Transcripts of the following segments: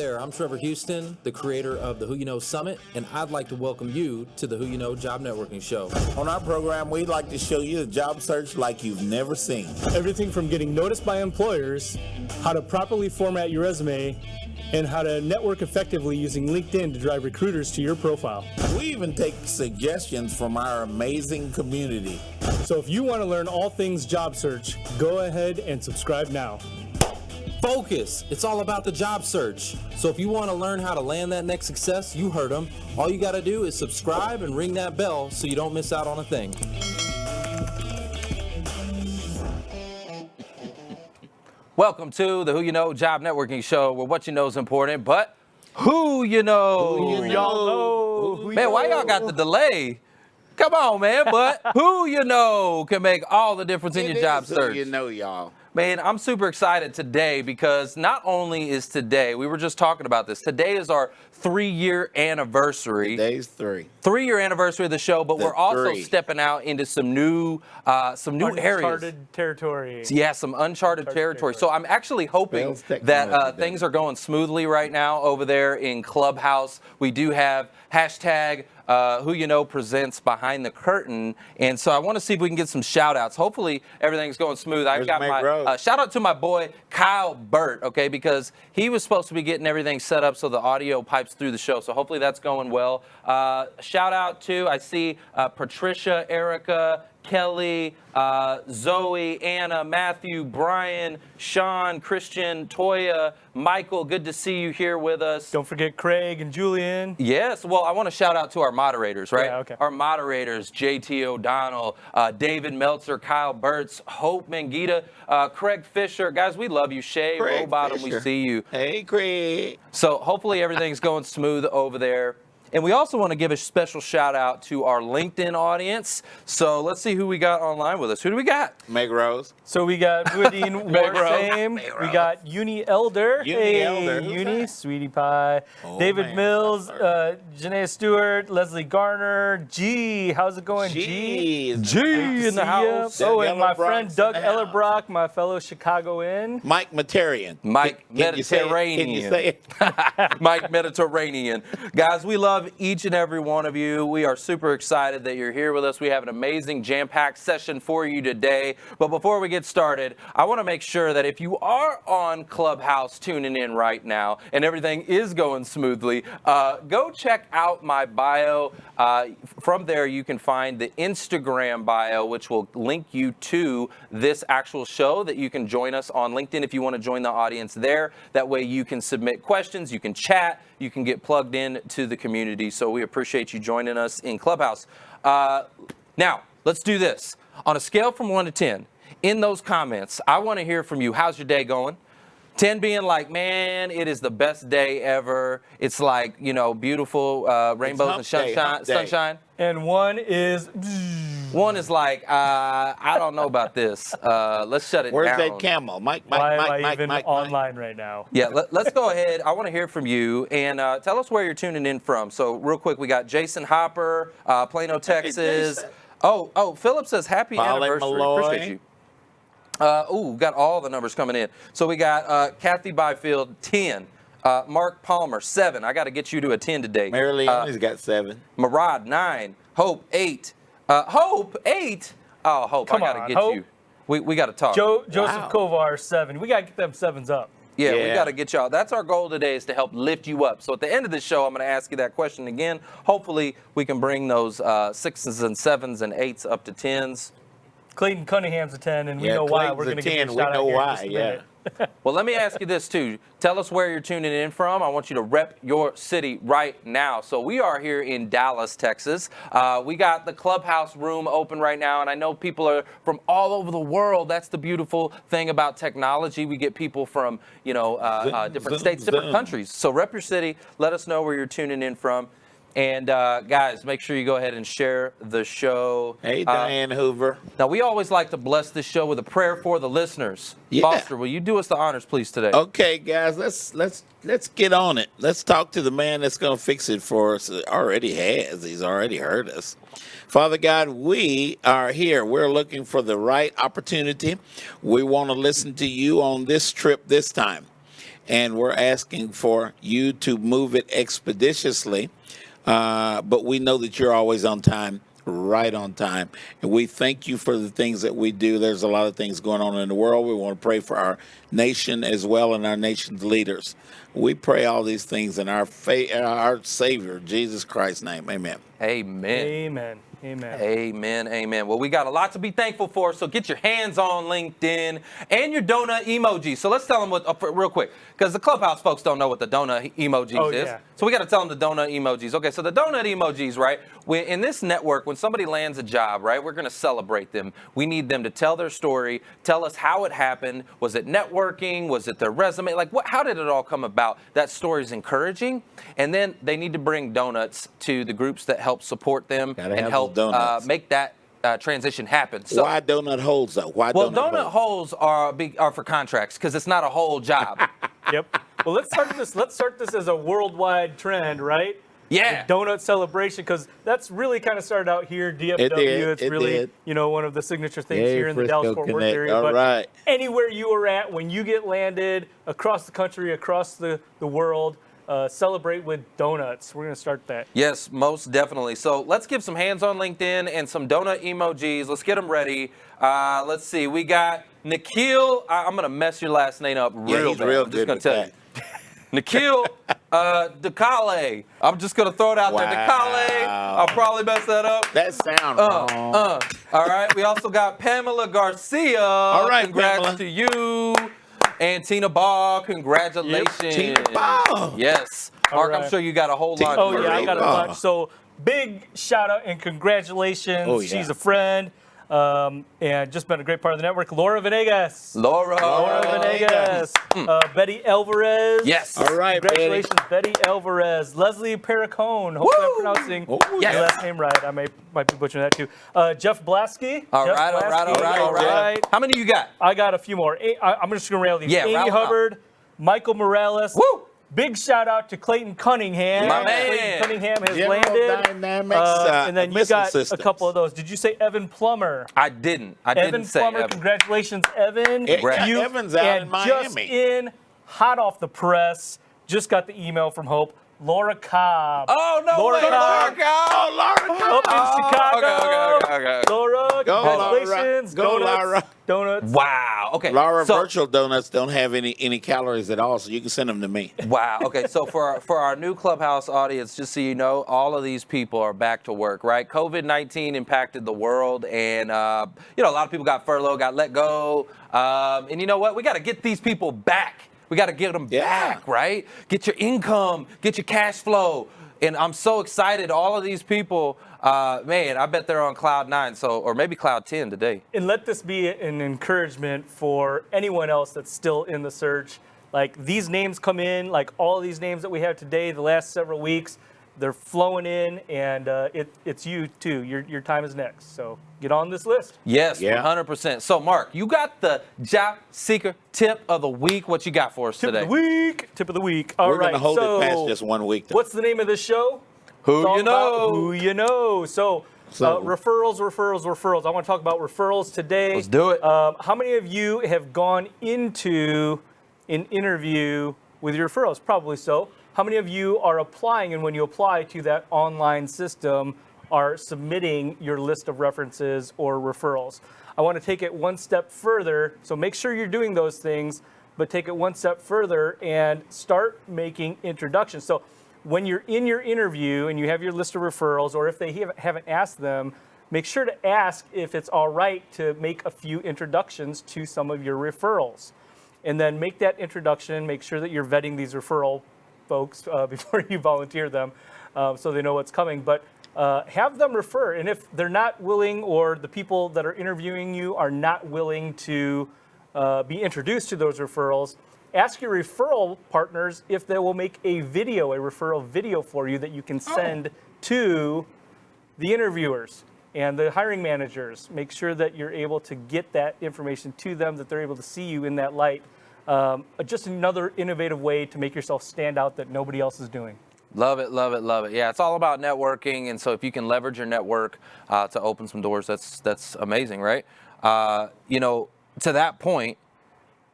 there, I'm Trevor Houston, the creator of the Who You Know Summit, and I'd like to welcome you to the Who You Know Job Networking Show. On our program, we'd like to show you a job search like you've never seen. Everything from getting noticed by employers, how to properly format your resume, and how to network effectively using LinkedIn to drive recruiters to your profile. We even take suggestions from our amazing community. So if you want to learn all things job search, go ahead and subscribe now. Focus! It's all about the job search. So if you want to learn how to land that next success, you heard them. All you got to do is subscribe and ring that bell so you don't miss out on a thing. Welcome to the Who You Know Job Networking Show, where what you know is important, but who you know. Who y'all know? Who Man, why y'all got the delay? Come on, man, but who you know can make all the difference in your job search. You know, y'all. Man, I'm super excited today because not only is today, we were just talking about this, today is our 3-year anniversary. Today's 3. 3-year anniversry of the show, but we're also stepping out into some new areas. Uncharted territory. Yeah, some uncharted territory. So I'm actually hoping that things are going smoothly right now over there in Clubhouse. We do have hashtag Who You Know Presents Behind the Curtain. And so I want to see if we can get some shout outs. Hopefully everything's going smooth. I've got my shout out to my boy Kyle Burt, okay, because he was supposed to be getting everything set up so the audio pipes through the show. So hopefully that's going well. Shout out to, I see Patricia, Erica, Kelly, Zoe, Anna, Matthew, Brian, Sean, Christian, Toya, Michael, good to see you here with us. Don't forget Craig and Julian. Yes, well, I want to shout out to our moderators, right? Yeah, okay. Our moderators, JT O'Donnell, David Meltzer, Kyle Burtz, Hope Mangita, Craig Fisher. Guys, we love you. Shay, Rowbottom, we see you. Hey, Craig. So hopefully everything's going smooth over there. And we also want to give a special shout out to our LinkedIn audience. So let's see who we got online with us. Who do we got? Meg Rose. So we got Woodine Warshame. We got Uni Elder. Uni, Sweetie Pie. David Mills, Janae Stewart, Leslie Garner. G, how's it going, G? G in the house. Oh, and my friend Doug Ellerbrock, my fellow Chicagoan. Mike Mediterranean. Mike Mediterranean. Can you say it? Mike Mediterranean. Guys, we love each and every one of you. We are super excited that you're here with us. We have an amazing jam-packed session for you today. But before we get started, I want to make sure that if you are on Clubhouse tuning in right now and everything is going smoothly, go check out my bio. From there, you can find the Instagram bio, which will link you to this actual show that you can join us on LinkedIn if you want to join the audience there. That way you can submit questions, you can chat, you can get plugged in to the community. So we appreciate you joining us in Clubhouse. Now, let's do this. On a scale from 1 to 10, in those comments, I want to hear from you. How's your day going? 10 being like, man, it is the best day ever. It's like, you know, beautiful rainbows and sunshine. And 1 is... 1 is like, I don't know about this. Let's shut it down. Where's that camel? Mike, online right now? Yeah, let's go ahead. I want to hear from you and tell us where you're tuning in from. So real quick, we got Jason Hopper, Plano, Texas. Oh, Philip says happy anniversary. Malloy. Appreciate you. Got all the numbers coming in. So we got Kathy Byfield, 10. Mark Palmer, 7. I got to get you to a 10 today. Mary Leone's got 7. Marad, 9. Hope, 8. Hope, 8? Oh, Hope, I got to get Hope. you. We got to talk. Joseph Kovar, 7. We got to get them 7s up. Yeah, we got to get y'all. That's our goal today, is to help lift you up. So at the end of the show, I'm going to ask you that question again. Hopefully, we can bring those 6s and 7s and 8s up to 10s. Clayton Cunningham's a 10, and we know why. We're going to get a shout out here in just a minute. Well, let me ask you this, too. Tell us where you're tuning in from. I want you to rep your city right now. So we are here in Dallas, Texas. We got the Clubhouse room open right now, and I know people are from all over the world. That's the beautiful thing about technology. We get people from, different states, different countries. So rep your city. Let us know where you're tuning in from. And guys, make sure you go ahead and share the show. Hey, Diane Hoover. Now, we always like to bless this show with a prayer for the listeners. Yeah. Foster, will you do us the honors, please, today? Okay, guys, let's get on it. Let's talk to the man that's going to fix it for us. Already has. He's already heard us. Father God, we are here. We're looking for the right opportunity. We want to listen to you on this trip this time. and we're asking for you to move it expeditiously. But we know that you're always on time, right on time. And we thank you for the things that we do. There's a lot of things going on in the world. We want to pray for our nation as well and our nation's leaders. We pray all these things in our Savior, Jesus Christ's name. Amen. Amen. Amen. Amen. Amen. Amen. Well, we got a lot to be thankful for, so get your hands on LinkedIn and your donut emoji. So let's tell them what, real quick, because the Clubhouse folks don't know what the donut emojis is. Yeah. So we got to tell them the donut emojis. Okay, so the donut emojis, right? In this network, when somebody lands a job, right, we're going to celebrate them. We need them to tell their story, tell us how it happened. Was it networking? Was it their resume? Like, how did it all come about? That story is encouraging. And then they need to bring donuts to the groups that help support them and help make that transition happen. So, why donut holes, though? Why donut holes are for contracts because it's not a whole job. Yep. Well, let's start this as a worldwide trend, right? Yeah. The donut celebration, because that's really kind of started out here. DFW, it's really one of the signature things here in the Dallas-Fort Worth area. All right. Anywhere you are at, when you get landed across the country, across the world, celebrate with donuts. We're going to start that. Yes, most definitely. So let's give some hands on LinkedIn and some donut emojis. Let's get them ready. Let's see. We got Nikhil. I'm going to mess your last name up real bad. Real I'm just good going to tell you. Nikhil Decale. I'm just going to throw it out there. Decale. I'll probably mess that up. That sounds wrong. All right. We also got Pamela Garcia. All right, congrats Pamela. to you. And Tina Ball, congratulations. Yep, Tina Ball. Yes. Mark, right. I'm sure you got a whole lot. Oh, yeah, I got a bunch. So big shout out and congratulations. Oh, yeah. She's a friend. And just been a great part of the network. Laura Venegas. Laura Venegas. Betty Alvarez. Yes. All right, congratulations, Betty Alvarez. Leslie Perricone. Hopefully I'm pronouncing Yes. your last name right. I might be butchering that too. Jeff Blasky. All Jeff right. Blasky. All right. How many you got? I got a few more. I'm just going to rail these. Yeah, Amy rattle Hubbard, Michael Morales. Woo! Big shout out to Clayton Cunningham. My man. Clayton Cunningham has General landed. Dynamics, And then you got a couple of those. Did you say Evan Plummer? I didn't. Evan say Plummer, Evan. congratulations, Evan. Congrats. You, Evan's out and in just Miami. in, hot off the press, just got the email from Hope. Laura Cobb. Oh, no Laura way. Cobb. Oh, Laura. Up in Chicago. Okay. Laura, Go, congratulations. Laura. Go, Donuts. Laura. Donuts. Wow. Okay. Laura, so, virtual donuts don't have any calories at all, so you can send them to me. Wow. Okay. So for our new Clubhouse audience, just so you know, all of these people are back to work, right? COVID-19 impacted the world, and a lot of people got furloughed, got let go, and you know what? We got to get these people back. We got to get them back, right? Get your income, get your cash flow. And I'm so excited. All of these people, man, I bet they're on cloud 9, or maybe cloud 10 today. And let this be an encouragement for anyone else that's still in the search. Like, these names come in, like all of these names that we have today, the last several weeks, they're flowing in, and it's you too. Your time is next. So get on this list. Yes, Yeah. 100%. So, Mark, you got the job seeker tip of the week. What you got for us today? Tip of the week. All We're right. going to hold so it past just 1 week. Though. what's the name of this show? Who It's all you know? about Who you know. So referrals. I want to talk about referrals today. Let's do it. How many of you have gone into an interview with your referrals? Probably so. How many of you are applying, and when you apply to that online system, are submitting your list of references or referrals? I want to take it one step further, so make sure you're doing those things, but take it one step further and start making introductions. So when you're in your interview and you have your list of referrals, or if they haven't asked them, make sure to ask if it's all right to make a few introductions to some of your referrals. And then make that introduction, make sure that you're vetting these referral folks before you volunteer them so they know what's coming. But have them refer. And if they're not willing, or the people that are interviewing you are not willing to be introduced to those referrals, ask your referral partners if they will make a referral video for you that you can send to the interviewers and the hiring managers. Make sure that you're able to get that information to them, that they're able to see you in that light. Just another innovative way to make yourself stand out that nobody else is doing. Love it, love it, love it. Yeah, it's all about networking, and so if you can leverage your network to open some doors, that's amazing, right? To that point,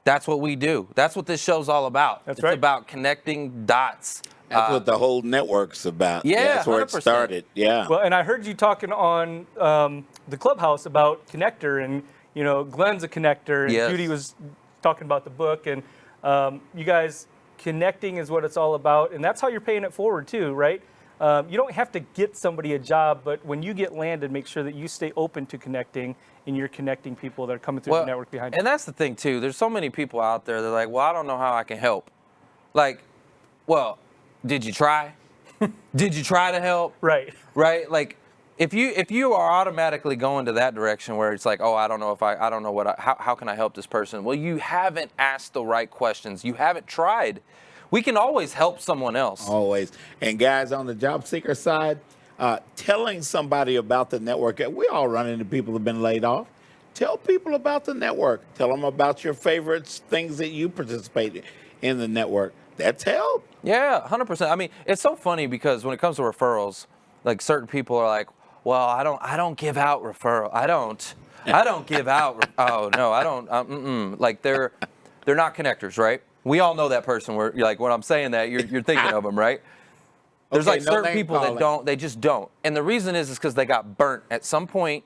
That's what we do. That's what this show's all about. That's it's right. about connecting dots. That's what the whole network's about. Yeah, That's where 100%. it started. Yeah. Well, and I heard you talking on the clubhouse about connector, and Glenn's a connector, and Yes. Judy was talking about the book, and you guys connecting is what it's all about, and that's how you're paying it forward too, right? You don't have to get somebody a job, but when you get landed, make sure that you stay open to connecting, and you're connecting people that are coming through the network behind you. And that's the thing too. There's so many people out there that are like, well, I don't know how I can help. Like, well, did you try? Did you try to help? Right. Right? Like, if you are automatically going to that direction where it's like, oh, I don't know how can I help this person? Well, you haven't asked the right questions. You haven't tried. We can always help someone else. Always. And guys, on the job seeker side, telling somebody about the network. We all run into people who've been laid off. Tell people about the network. Tell them about your favorites, things that you participate in the network. That's help. Yeah, 100%. I mean, it's so funny because when it comes to referrals, like certain people are like, well, I don't give out referral. I don't give out. Oh no, I don't. Like they're not connectors, right? We all know that person. Where you're like, when I'm saying that, you're thinking of them, right? There's like certain people that don't. They just don't. And the reason is because they got burnt at some point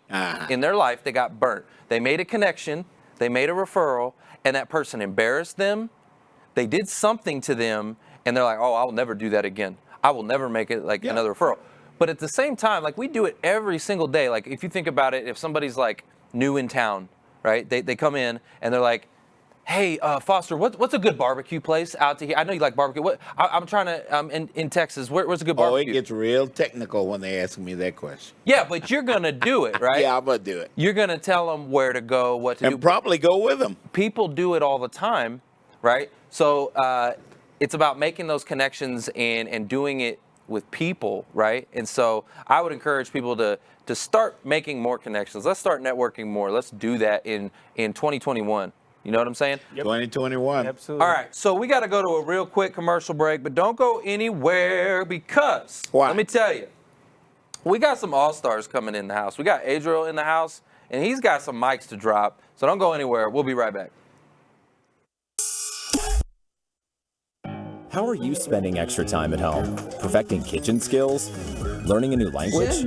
in their life. They got burnt. They made a connection. They made a referral, and that person embarrassed them. They did something to them, and they're like, oh, I'll never do that again. I will never make it like another referral. But at the same time, like we do it every single day. Like if you think about it, if somebody's like new in town, right? They come in and they're like, hey, Foster, what's a good barbecue place out to here? I know you like barbecue. I'm trying to, in Texas, where's a good barbecue? Oh, it gets real technical when they ask me that question. Yeah, but you're going to do it, right? Yeah, I'm going to do it. You're going to tell them where to go, what to do. And probably go with them. People do it all the time, right? So it's about making those connections and doing it with people, right? And so I would encourage people to start making more connections. Let's start networking more. Let's do that in 2021. You know what I'm saying? Yep. 2021. Absolutely. All right, so we got to go to a real quick commercial break, but don't go anywhere because, let me tell you, we got some all-stars coming in the house. We got Adriel in the house, and he's got some mics to drop, so don't go anywhere. We'll be right back. How are you spending extra time at home? Perfecting kitchen skills? Learning a new language?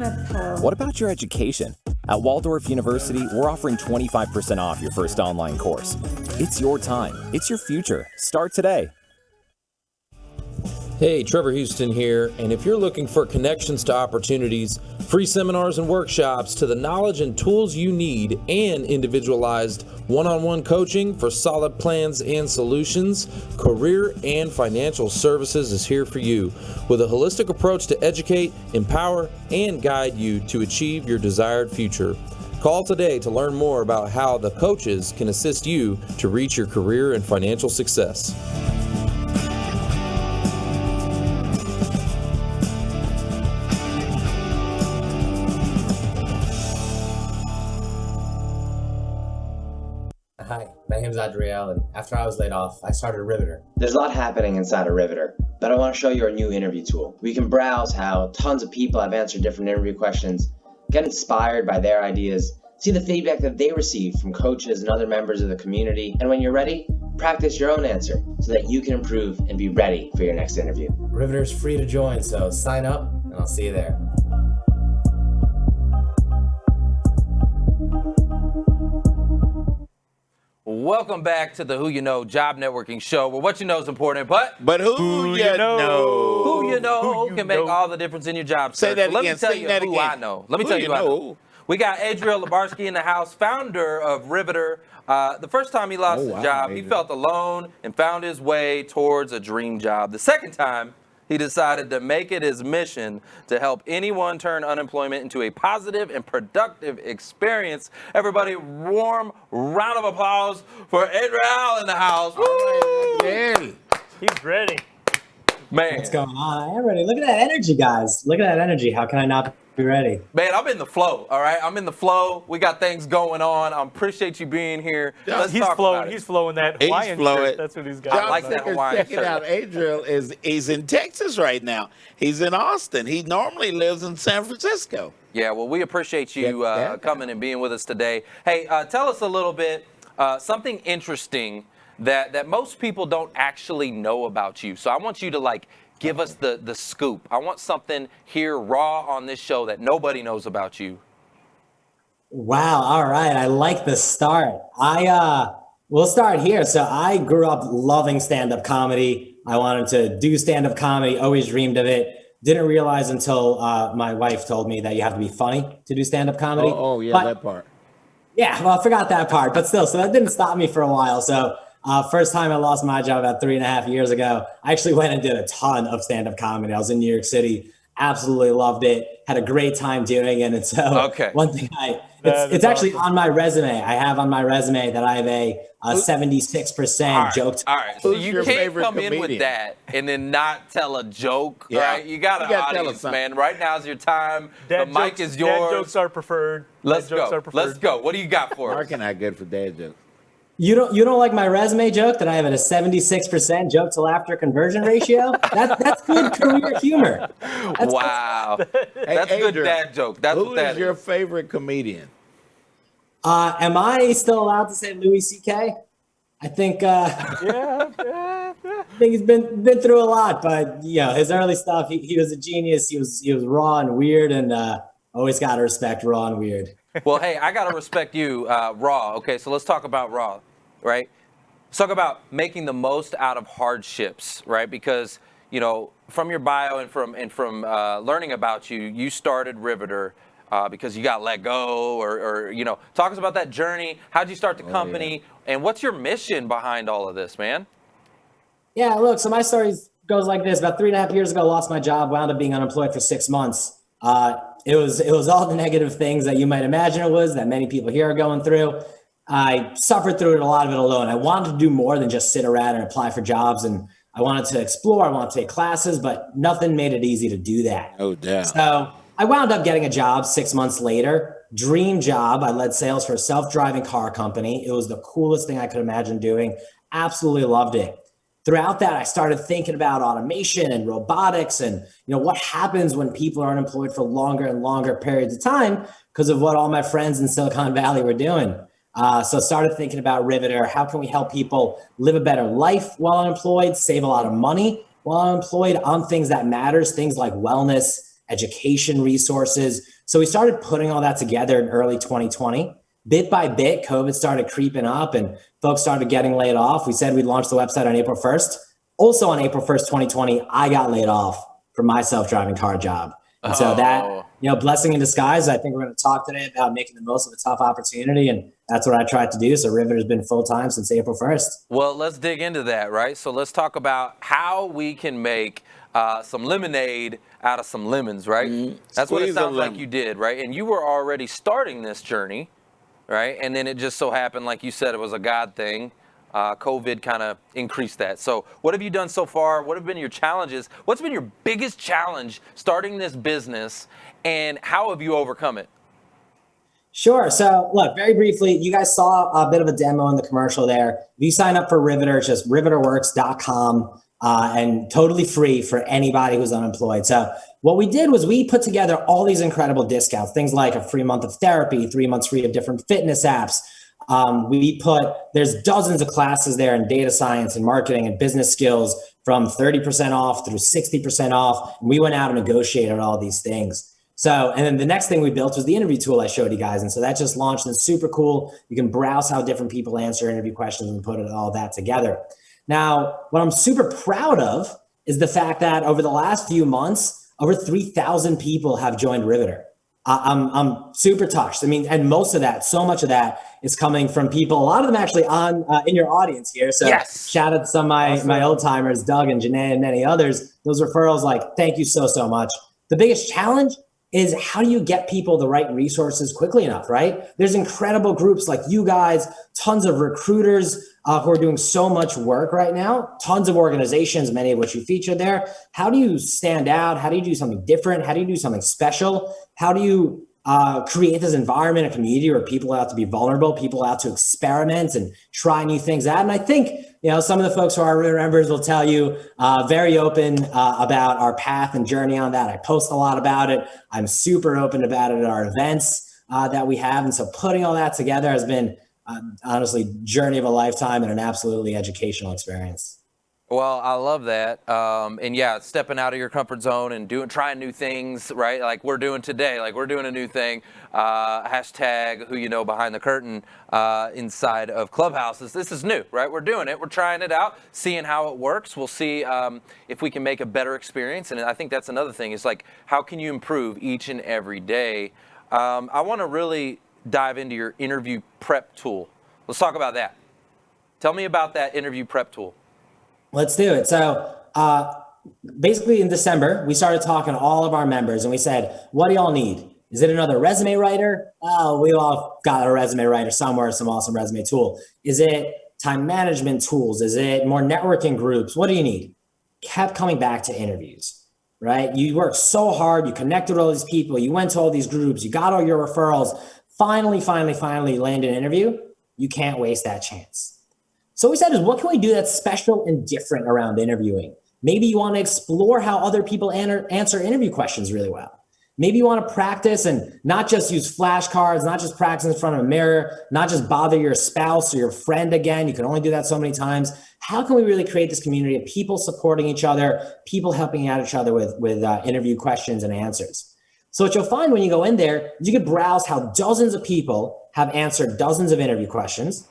What about your education? At Waldorf University, we're offering 25% off your first online course. It's your time. It's your future. Start today. Hey, Trevor Houston here, and if you're looking for connections to opportunities, free seminars and workshops to the knowledge and tools you need, and individualized one-on-one coaching for solid plans and solutions, Career and Financial Services is here for you with a holistic approach to educate, empower, and guide you to achieve your desired future. Call today to learn more about how the coaches can assist you to reach your career and financial success. Hi, my name is Adriel, and after I was laid off, I started Riveter. There's a lot happening inside of Riveter, but I want to show you our new interview tool. We can browse how tons of people have answered different interview questions, get inspired by their ideas, see the feedback that they receive from coaches and other members of the community, and when you're ready, practice your own answer so that you can improve and be ready for your next interview. Riveter is free to join, so sign up, and I'll see you there. Welcome back to the Who You Know Job Networking Show, where what you know is important, but who you know? Who you know can make all the difference in your job search. Say that Let again. me tell Say you that who again. I know. Let me tell you who I know. We got Adriel Lubarsky in the house, founder of Riveter. The first time he lost his job, he felt alone and found his way towards a dream job. The second time, he decided to make it his mission to help anyone turn unemployment into a positive and productive experience. Everybody, warm round of applause for Adriel in the house. Woo! He's ready. Man. What's going on? I am ready. Look at that energy, guys. Look at that energy. How can I not be ready? Man, I'm in the flow, all right? I'm in the flow. We got things going on. I appreciate you being here. Let's He's talk flowing. about it. He's flowing that Hawaiian shirt. That's what he's got. I like that Hawaiian Check it shirt. out. Adriel he's in Texas right now. He's in Austin. He normally lives in San Francisco. Yeah, well, we appreciate you coming and being with us today. Hey, tell us a little bit, something interesting that most people don't actually know about you. So I want you to like give us the scoop. I want something here raw on this show that nobody knows about you. Wow. All right. I like the start. We'll start here. So I grew up loving stand-up comedy. I wanted to do stand-up comedy, always dreamed of it. Didn't realize until my wife told me that you have to be funny to do stand-up comedy. Yeah, that part. Yeah, well, I forgot that part, but still, so that didn't stop me for a while. So first time I lost my job about 3.5 years ago, I actually went and did a ton of stand-up comedy. I was in New York City, absolutely loved it, had a great time doing it. And so one thing it's actually awesome. On my resume. I have on my resume that I have a 76% joke. All right, so you can't come in with that and then not tell a joke, right? You got an audience, man. Right now's your time. The mic is yours. Dad jokes are preferred. Let's go. Let's go. What do you got for us? Mark and I good for dad jokes. You don't like my resume joke that I have at a 76% joke to laughter conversion ratio? That's good career humor. Wow. That's a good dad joke. That's who is your favorite comedian? Am I still allowed to say Louis C.K.? I think I think he's been through a lot, but his early stuff, he was a genius. He was raw and weird, and always gotta respect raw and weird. Well, hey, I gotta respect you, raw. Okay, so let's talk about raw, right? Let's talk about making the most out of hardships, right? Because from your bio and from learning about you, you started Riveter because you got let go, or talk us about that journey. How'd you start the company, and what's your mission behind all of this, man? Yeah, look, so my story goes like this. About 3.5 years ago, lost my job, wound up being unemployed for 6 months. It was all the negative things that you might imagine it was, that many people here are going through. I suffered through it, a lot of it alone. I wanted to do more than just sit around and apply for jobs, and I wanted to explore, I wanted to take classes, but nothing made it easy to do that. Oh, damn. So I wound up getting a job 6 months later, dream job. I led sales for a self-driving car company. It was the coolest thing I could imagine doing. Absolutely loved it. Throughout that, I started thinking about automation and robotics and what happens when people are unemployed for longer and longer periods of time because of what all my friends in Silicon Valley were doing. So I started thinking about Riveter. How can we help people live a better life while unemployed, save a lot of money while unemployed on things that matters, things like wellness, education resources. So we started putting all that together in early 2020. Bit by bit, COVID started creeping up and folks started getting laid off. We said we'd launch the website on April 1st. Also on April 1st, 2020, I got laid off from my self-driving car job. And so that, blessing in disguise, I think we're going to talk today about making the most of a tough opportunity. And that's what I tried to do. So Riveter's been full-time since April 1st. Well, let's dig into that, right? So let's talk about how we can make some lemonade out of some lemons, right? That's what it sounds like you did, right? And you were already starting this journey, right? And then it just so happened, like you said, it was a God thing. COVID kind of increased that. So what have you done so far? What have been your challenges? What's been your biggest challenge starting this business, and how have you overcome it? Sure. So look, very briefly, you guys saw a bit of a demo in the commercial there. If you sign up for Riveter, it's just riveterworks.com and totally free for anybody who's unemployed. So what we did was we put together all these incredible discounts, things like a free month of therapy, 3 months free of different fitness apps. There's dozens of classes there in data science and marketing and business skills from 30% off through 60% off. And we went out and negotiated all these things. So, and then the next thing we built was the interview tool I showed you guys. And so that just launched and it's super cool. You can browse how different people answer interview questions and put all that together. Now, what I'm super proud of is the fact that over the last few months, over 3,000 people have joined Riveter. I'm super touched. I mean, and most of that, so much of that is coming from people, a lot of them actually on in your audience here. So shout out to some of my old timers, Doug and Janae and many others. Those referrals, thank you so much. The biggest challenge is how do you get people the right resources quickly enough, right? There's incredible groups like you guys, tons of recruiters who are doing so much work right now, tons of organizations, many of which you featured there. How do you stand out? How do you do something different? How do you do something special? How do you create this environment, a community where people are out to be vulnerable, people are out to experiment and try new things out? And I think, some of the folks who are Riveter members will tell you very open about our path and journey on that. I post a lot about it. I'm super open about it at our events that we have. And so putting all that together has been honestly, journey of a lifetime and an absolutely educational experience. Well, I love that. And yeah, stepping out of your comfort zone and trying new things, right? Like we're doing today, like we're doing a new thing. Hashtag who you know behind the curtain inside of clubhouses. This is new, right? We're doing it. We're trying it out, seeing how it works. We'll see if we can make a better experience. And I think that's another thing is like, how can you improve each and every day? I want to really dive into your interview prep tool. Let's talk about that. Tell me about that interview prep tool. Let's do it. So basically in December, we started talking to all of our members and we said, what do y'all need? Is it another resume writer? Oh, we all got a resume writer somewhere, some awesome resume tool. Is it time management tools? Is it more networking groups? What do you need? Kept coming back to interviews, right? You worked so hard. You connected with all these people. You went to all these groups. You got all your referrals. Finally landed an interview. You can't waste that chance. So what we said is, what can we do that's special and different around interviewing? Maybe you want to explore how other people answer interview questions really well. Maybe you want to practice and not just use flashcards, not just practice in front of a mirror, not just bother your spouse or your friend again. You can only do that so many times. How can we really create this community of people supporting each other, people helping out each other with interview questions and answers? So what you'll find when you go in there, you can browse how dozens of people have answered dozens of interview questions.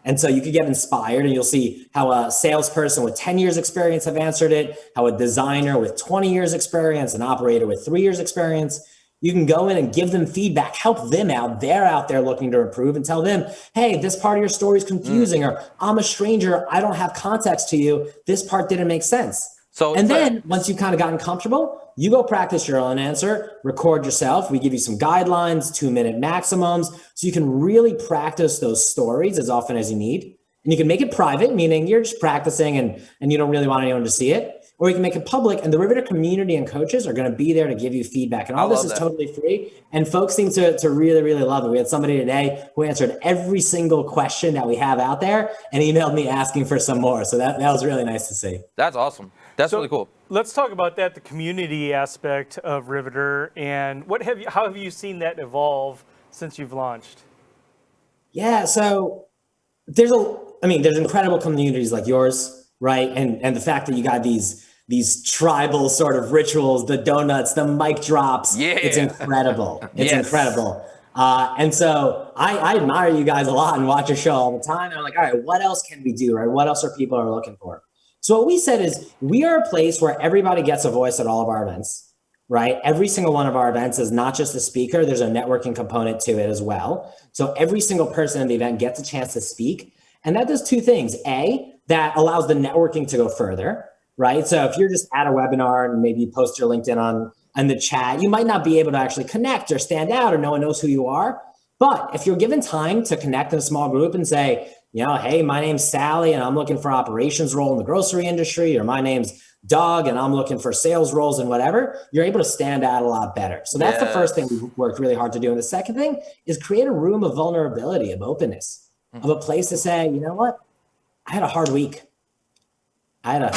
And so you could get inspired and you'll see how a salesperson with 10 years experience have answered it, how a designer with 20 years experience, an operator with 3 years experience. You can go in and give them feedback, help them out. They're out there looking to improve and tell them, hey, this part of your story is confusing, or I'm a stranger, I don't have context to you. This part didn't make sense. And then once you've kind of gotten comfortable, you go practice your own answer, record yourself. We give you some guidelines, 2-minute maximums, so you can really practice those stories as often as you need. And you can make it private, meaning you're just practicing and you don't really want anyone to see it. Or you can make it public, and the Riveter community and coaches are going to be there to give you feedback. And all this is totally free. And folks seem to really, really love it. We had somebody today who answered every single question that we have out there and emailed me asking for some more. So that was really nice to see. That's awesome. That's really cool. Let's talk about that, the community aspect of Riveter, and how have you seen that evolve since you've launched? Yeah, so there's incredible communities like yours, right? And the fact that you got these tribal sort of rituals, the donuts, the mic drops, it's incredible. It's incredible. And so I admire you guys a lot and watch your show all the time. And I'm like, all right, what else can we do, right? What else are people looking for? So what we said is we are a place where everybody gets a voice at all of our events, right? Every single one of our events is not just a speaker. There's a networking component to it as well. So every single person in the event gets a chance to speak. And that does two things. A, that allows the networking to go further, right? So if you're just at a webinar and maybe you post your LinkedIn on the chat, you might not be able to actually connect or stand out or no one knows who you are. But if you're given time to connect in a small group and say, hey, my name's Sally and I'm looking for operations role in the grocery industry, or my name's Doug and I'm looking for sales roles and whatever, you're able to stand out a lot better. So that's the first thing we've worked really hard to do. And the second thing is create a room of vulnerability, of openness, of a place to say, you know what? I had a hard week. And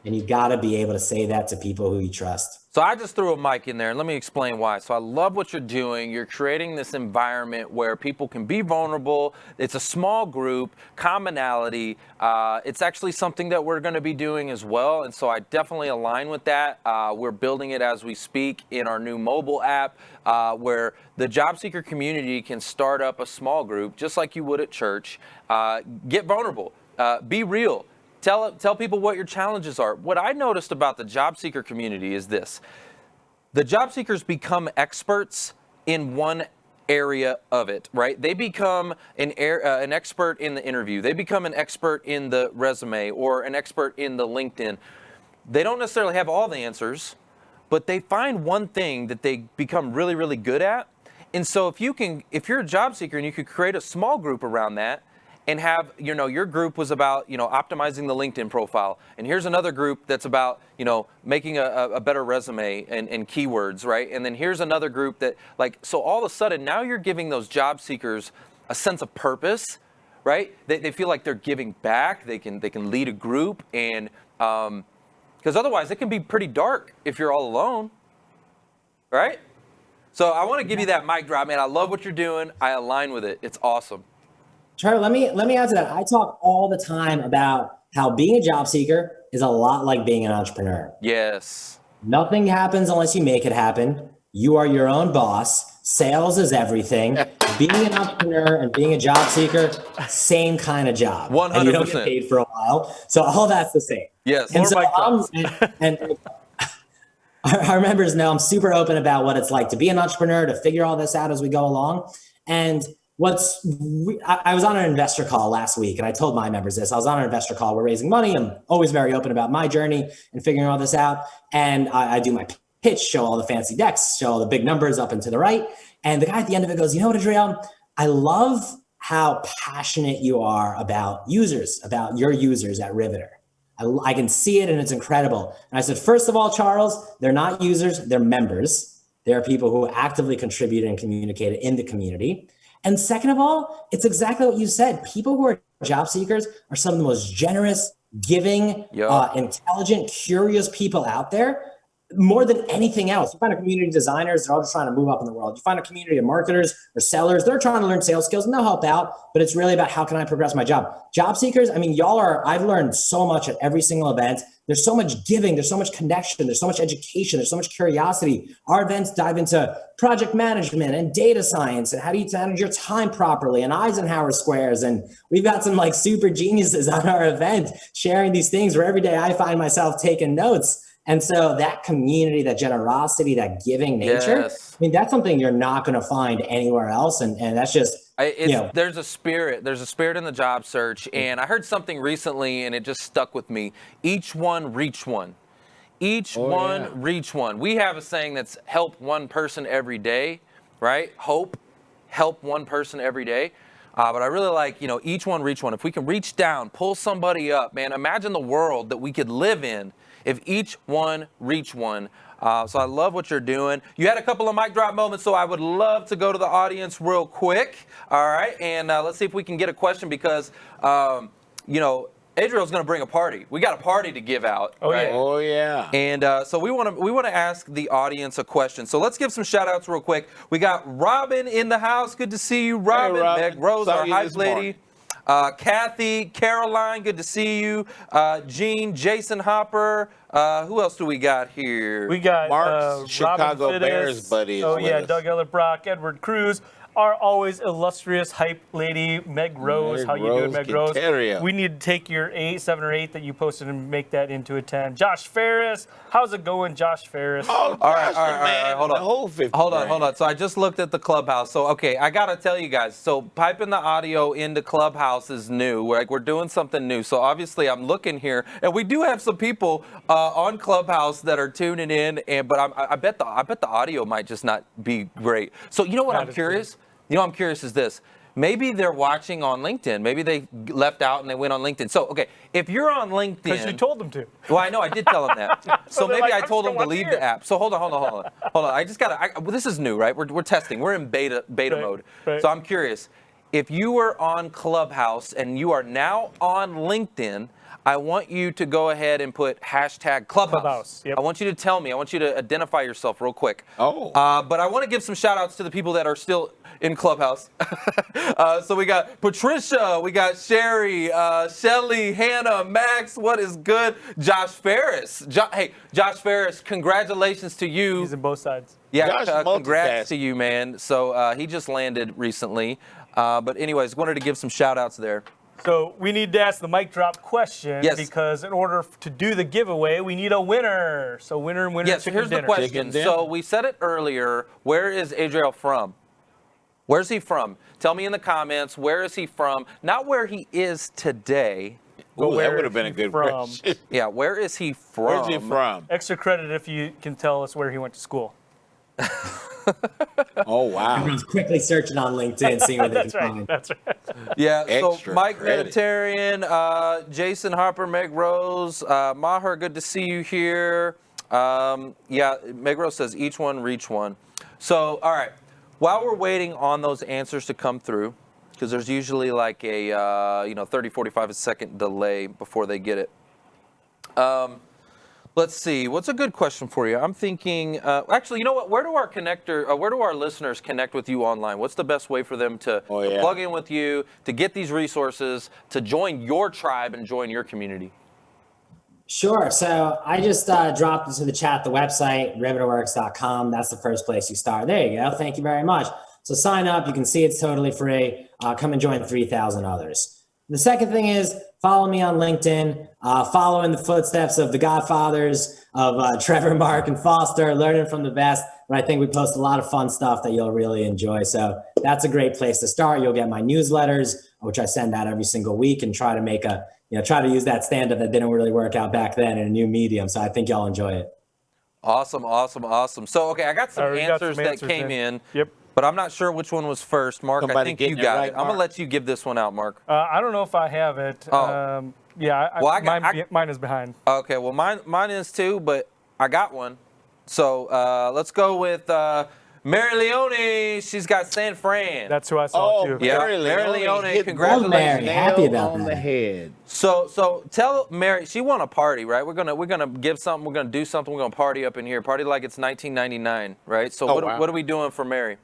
you got to be able to say that to people who you trust. So I just threw a mic in there and let me explain why. So I love what you're doing. You're creating this environment where people can be vulnerable. It's a small group, commonality. It's actually something that we're going to be doing as well. And so I definitely align with that. We're building it as we speak in our new mobile app where the job seeker community can start up a small group just like you would at church. Get vulnerable. Be real. Tell people what your challenges are. What I noticed about the job seeker community is this. The job seekers become experts in one area of it, right? They become an expert in the interview. They become an expert in the resume or an expert in the LinkedIn. They don't necessarily have all the answers, but they find one thing that they become really, really good at. And so if you're a job seeker and you could create a small group around that, and have, your group was about, optimizing the LinkedIn profile. And here's another group that's about, making a better resume and keywords, right? And then here's another group that so all of a sudden now you're giving those job seekers a sense of purpose, right? They feel like they're giving back. They can lead a group and, because otherwise it can be pretty dark if you're all alone, right? So I want to give you that mic drop, man. I love what you're doing. I align with it. It's awesome. Charlie, let me add to that. I talk all the time about how being a job seeker is a lot like being an entrepreneur. Yes. Nothing happens unless you make it happen. You are your own boss. Sales is everything. Being an entrepreneur and being a job seeker, same kind of job. 100%. And you don't get paid for a while. So all that's the same. Yes. And More mic drops. and our members know I'm super open about what it's like to be an entrepreneur, to figure all this out as we go along. And I was on an investor call last week, and I told my members this. I was on an investor call. We're raising money. I'm always very open about my journey and figuring all this out. And I do my pitch, show all the fancy decks, show all the big numbers up and to the right. And the guy at the end of it goes, you know what, Adriel? I love how passionate you are about users, about your users at Riveter. I can see it, and it's incredible. And I said, first of all, Charles, they're not users, they're members. They're people who actively contribute and communicate in the community. And second of all, it's exactly what you said. People who are job seekers are some of the most generous, giving, intelligent, curious people out there. More than anything else, you find a community of designers, they're all just trying to move up in the world. You find a community of marketers or sellers, they're trying to learn sales skills and they'll help out, but it's really about how can I progress my job. Job seekers, I mean, I've learned so much at every single event. There's so much giving, there's so much connection, there's so much education, there's so much curiosity. Our events dive into project management and data science and how do you manage your time properly and Eisenhower squares. And we've got some like super geniuses on our event sharing these things where every day I find myself taking notes. And so that community, that generosity, that giving nature, I mean, that's something you're not going to find anywhere else. And that's just, there's a spirit in the job search. And I heard something recently and it just stuck with me. Each one, reach one. Each one, reach one. We have a saying that's help one person every day, right? Help one person every day. But I really like, each one, reach one. If we can reach down, pull somebody up, man, imagine the world that we could live in if each one reach one. So I love what you're doing. You had a couple of mic drop moments, so I would love to go to the audience real quick. All right, and let's see if we can get a question because, Adriel's going to bring a party. We got a party to give out. Oh, right? Yeah. Oh, yeah. And so we want to ask the audience a question. So let's give some shout outs real quick. We got Robin in the house. Good to see you, Robin. Hey, Robin. Meg Rose, Saw our you hype this lady. morning. Caroline, good to see you. Jean, Jason Hopper. Who else do we got here? We got Mark's Chicago Robin Fittis. Bears buddy. Oh yeah, Doug Ellerbrock, Edward Cruz, our always illustrious hype lady, Meg Rose. How you doing, Meg Rose? We need to take your 7 or 8 that you posted and make that into a 10. Josh Ferris, how's it going, Josh Ferris? Oh, all right, hold on. Hold on. So I just looked at the Clubhouse. So, okay, I got to tell you guys. So piping the audio into Clubhouse is new. We're doing something new. So obviously I'm looking here, and we do have some people on Clubhouse that are tuning in, but I bet the audio might just not be great. So you know what I'm curious? I'm curious is this. Maybe they're watching on LinkedIn. Maybe they left out and they went on LinkedIn. So, okay, if you're on LinkedIn. Because you told them to. Well, I know, I did tell them that. So maybe I told them to leave here. the app. So hold on. I just got to, this is new, right? We're testing. We're in beta mode. Right. So I'm curious. If you were on Clubhouse and you are now on LinkedIn, I want you to go ahead and put hashtag Clubhouse. Yep. I want you to tell me. I want you to identify yourself real quick. Oh. But I want to give some shout outs to the people that are still in Clubhouse. So we got Patricia, we got Sherry, Shelly, Hannah, Max, what is good? Josh Ferris. Hey, Josh Ferris, congratulations to you. He's in both sides. Yeah, congrats to you, man. So he just landed recently. But anyways, wanted to give some shout outs there. So we need to ask the mic drop question because in order to do the giveaway, we need a winner. So winner and winner. Yes, so here's the question. So we said it earlier. Where is Adriel from? Where's he from? Tell me in the comments. Where is he from? Not where he is today. Ooh, that would have been a good question. Yeah, where is he from? Where's he from? Extra credit if you can tell us where he went to school. Oh, wow. Everyone's quickly searching on LinkedIn, seeing what they can find. That's right. Yeah, Extra so Mike credit. Mediterranean, Jason Harper, Meg Rose, Maher, good to see you here. Yeah, Meg Rose says each one reach one. So, all right, while we're waiting on those answers to come through, because there's usually like a 30, 45 second delay before they get it. Let's see. What's a good question for you? I'm thinking. Actually, you know what? Where do our listeners connect with you online? What's the best way for them to plug in with you, to get these resources, to join your tribe and join your community? Sure. So I just dropped into the chat the website, riveterworks.com. That's the first place you start. There you go. Thank you very much. So sign up. You can see it's totally free. Come and join 3,000 others. The second thing is follow me on LinkedIn. Follow in the footsteps of the godfathers of Trevor, Mark, and Foster, learning from the best. And I think we post a lot of fun stuff that you'll really enjoy. So that's a great place to start. You'll get my newsletters, which I send out every single week, and try to use that stand-up that didn't really work out back then in a new medium. So I think y'all enjoy it. Awesome. So, okay, I got some answers that came in. Yep. But I'm not sure which one was first. Mark, I think you got it. I'm going to let you give this one out, Mark. I don't know if I have it. Mine is behind. Okay, well, mine is too, but I got one. So let's go with Mary Leone. She's got San Fran. That's who I saw too. Yeah, Mary Leone, congratulations. Mary. Happy about on that. the head. So tell Mary, she won a party, right? We're gonna give something. We're gonna do something. We're gonna party up in here. Party like it's 1999, right? So what are we doing for Mary?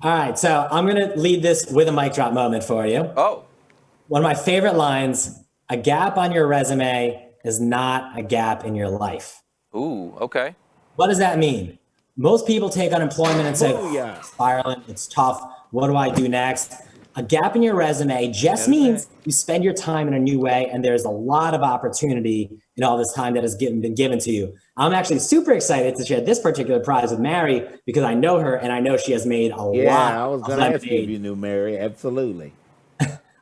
All right, so I'm going to lead this with a mic drop moment for you. Oh. One of my favorite lines, a gap on your resume is not a gap in your life. Ooh, okay. What does that mean? Most people take unemployment and say, spiraling, it's tough. What do I do next? A gap in your resume just means you spend your time in a new way, and there's a lot of opportunity in all this time that has been given to you. I'm actually super excited to share this particular prize with Mary because I know her and I know she has made a lot. Yeah, I was going to ask you if you knew Mary. Absolutely.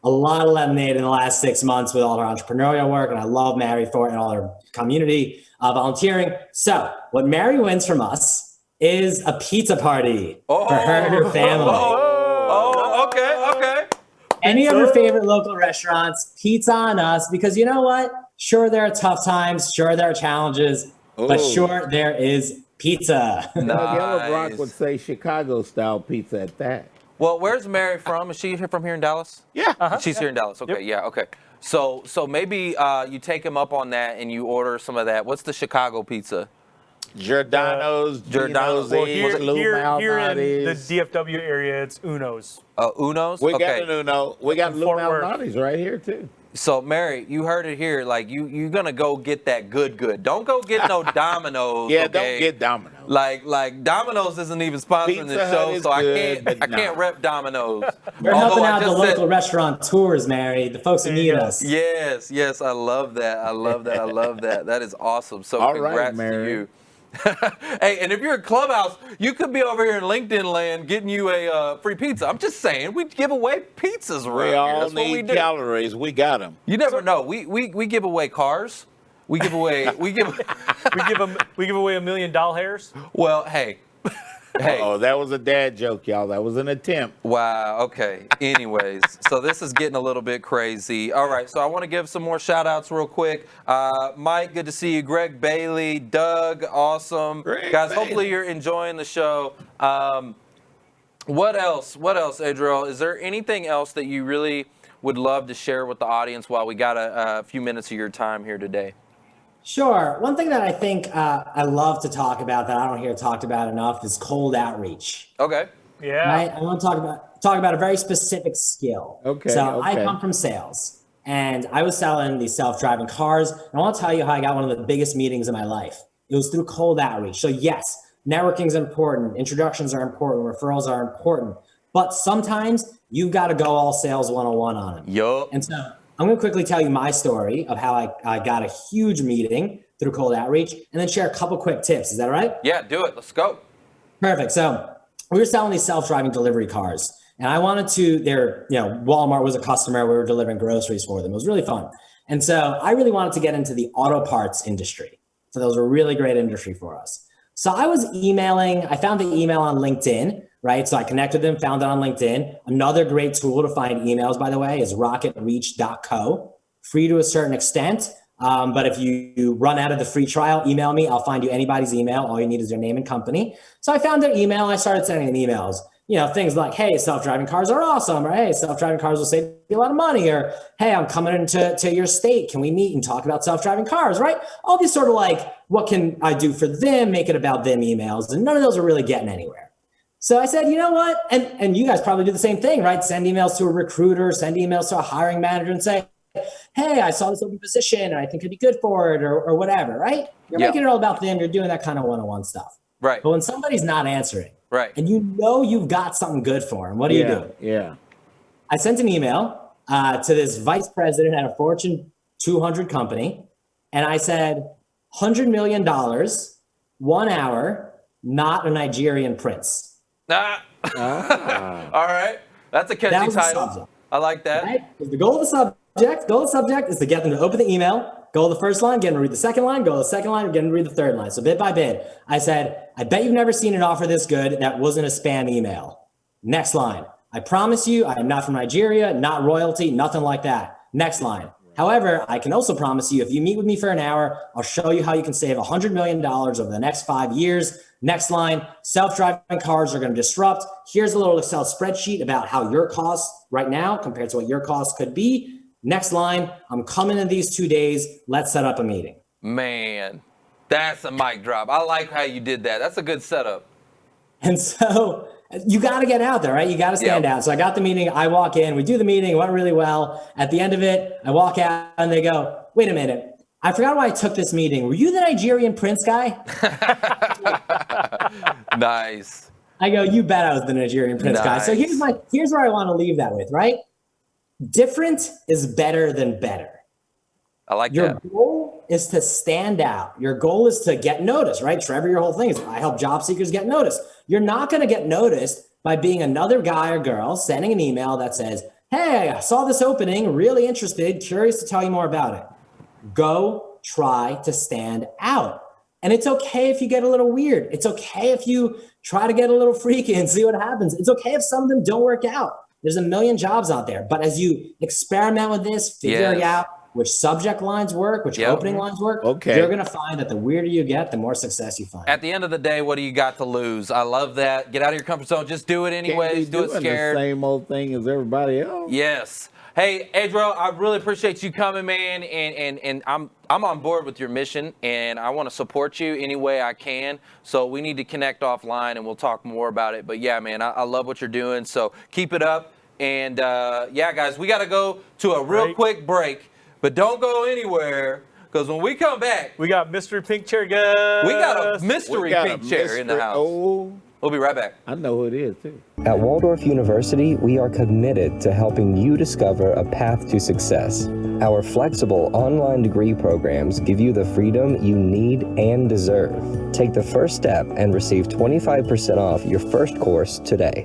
A lot of lemonade in the last 6 months with all her entrepreneurial work, and I love Mary for it and all her community volunteering. So what Mary wins from us is a pizza party for her and her family. Okay. Any of your favorite local restaurants, pizza on us, because you know what? Sure, there are tough times. Sure, there are challenges, but sure, there is pizza. Yellow Brock would say Chicago-style pizza at that. Well, where's Mary from? Is she from here in Dallas? Yeah. She's here in Dallas. Okay, yeah, okay. So maybe you take him up on that and you order some of that. What's the Chicago pizza? Giordano's. Well, here in the DFW area, it's Uno's. Uno's? We got an Uno. We got Lou Malnati's right here, too. So, Mary, you heard it here. Like, you're going to go get that good. Don't go get no Domino's. Yeah, okay? don't get Domino's. Like Domino's isn't even sponsoring this show, so I can't rep Domino's. We're helping out the local restaurateurs, Mary, the folks who need us. Yes, I love that. That is awesome. So all congrats right, Mary. to you. Hey, and if you're a Clubhouse, you could be over here in LinkedIn land getting you a free pizza. I'm just saying, we give away pizzas around here. We all That's need calories. We got them. You never know. We give away cars. We give away we give away $1 million doll hairs. Well, hey. Oh, that was a dad joke, y'all. That was an attempt. Wow. Okay. Anyways, so this is getting a little bit crazy. All right. So I want to give some more shout outs real quick. Mike, good to see you. Greg Bailey, Doug, awesome. Guys, hopefully you're enjoying the show. What else, Adriel? Is there anything else that you really would love to share with the audience while we got a few minutes of your time here today? Sure. One thing that I think I love to talk about that I don't hear talked about enough is cold outreach. Okay. Yeah. Right? I want to talk about a very specific skill. Okay. So I come from sales, and I was selling these self-driving cars. And I want to tell you how I got one of the biggest meetings in my life. It was through cold outreach. So yes, networking is important. Introductions are important. Referrals are important. But sometimes you've got to go all sales 101 on them. Yup. And so I'm going to quickly tell you my story of how I got a huge meeting through cold outreach, and then share a couple quick tips. Is that all right? Yeah, do it. Let's go. Perfect. So we were selling these self-driving delivery cars, and I wanted to, Walmart was a customer. We were delivering groceries for them. It was really fun. And so I really wanted to get into the auto parts industry. So that was a really great industry for us. So I was emailing, I found the email on LinkedIn, right? So I connected them, found it on LinkedIn. Another great tool to find emails, by the way, is rocketreach.co. Free to a certain extent. But if you run out of the free trial, email me. I'll find you anybody's email. All you need is their name and company. So I found their email. I started sending them emails. things like, hey, self-driving cars are awesome, or hey, self-driving cars will save you a lot of money, or hey, I'm coming into your state. Can we meet and talk about self-driving cars, right? All these sort of like, what can I do for them, make it about them emails, and none of those are really getting anywhere. So I said, you know what? And you guys probably do the same thing, right? Send emails to a recruiter, send emails to a hiring manager and say, hey, I saw this open position and I think it'd be good for it or whatever, right? You're making it all about them. You're doing that kind of one-on-one stuff. Right. But when somebody's not answering, right, and you've got something good for them, what do you do? Yeah. I sent an email to this vice president at a Fortune 200 company, and I said, $100 million, 1 hour, not a Nigerian prince. All right. That's a catchy title. I like that. Right? The goal of the subject is to get them to open the email. Goal of the first line, get them to read the second line. Goal of the second line, get them to read the third line. So bit by bit, I said, I bet you've never seen an offer this good that wasn't a spam email. Next line, I promise you, I am not from Nigeria, not royalty, nothing like that. Next line. However, I can also promise you, if you meet with me for an hour, I'll show you how you can save $100 million over the next 5 years. Next line, self-driving cars are going to disrupt. Here's a little Excel spreadsheet about how your costs right now compared to what your costs could be. Next line, I'm coming in these 2 days. Let's set up a meeting. Man, that's a mic drop. I like how you did that. That's a good setup. And so you got to get out there, right? You got to stand out. So I got the meeting. I walk in. We do the meeting. It went really well. At the end of it, I walk out and they go, wait a minute. I forgot why I took this meeting. Were you the Nigerian prince guy? Nice. I go, you bet I was the Nigerian prince guy. So here's where I want to leave that with, right? Different is better than better. I like Your that. goal is to stand out. Your goal is to get noticed, right? Trevor, your whole thing is I help job seekers get noticed. You're not going to get noticed by being another guy or girl sending an email that says, hey, I saw this opening, really interested, curious to tell you more about it. Go try to stand out. And it's okay if you get a little weird. It's okay if you try to get a little freaky and see what happens. It's okay if some of them don't work out. There's a million jobs out there. But as you experiment with this, figuring out which subject lines work, which opening lines work, you're going to find that the weirder you get, the more success you find. At the end of the day, what do you got to lose? I love that. Get out of your comfort zone. Just do it anyways. Do it scared. The same old thing as everybody else. Yes. Hey, Adriel, I really appreciate you coming, man, and I'm on board with your mission, and I want to support you any way I can. So we need to connect offline, and we'll talk more about it. But yeah, man, I love what you're doing. So keep it up. And yeah, guys, we got to go to a real quick break, but don't go anywhere. Because when we come back, we got mystery pink chair guys. We got a mystery pink chair in the house. We'll be right back. I know who it is, too. At Waldorf University, we are committed to helping you discover a path to success. Our flexible online degree programs give you the freedom you need and deserve. Take the first step and receive 25% off your first course today.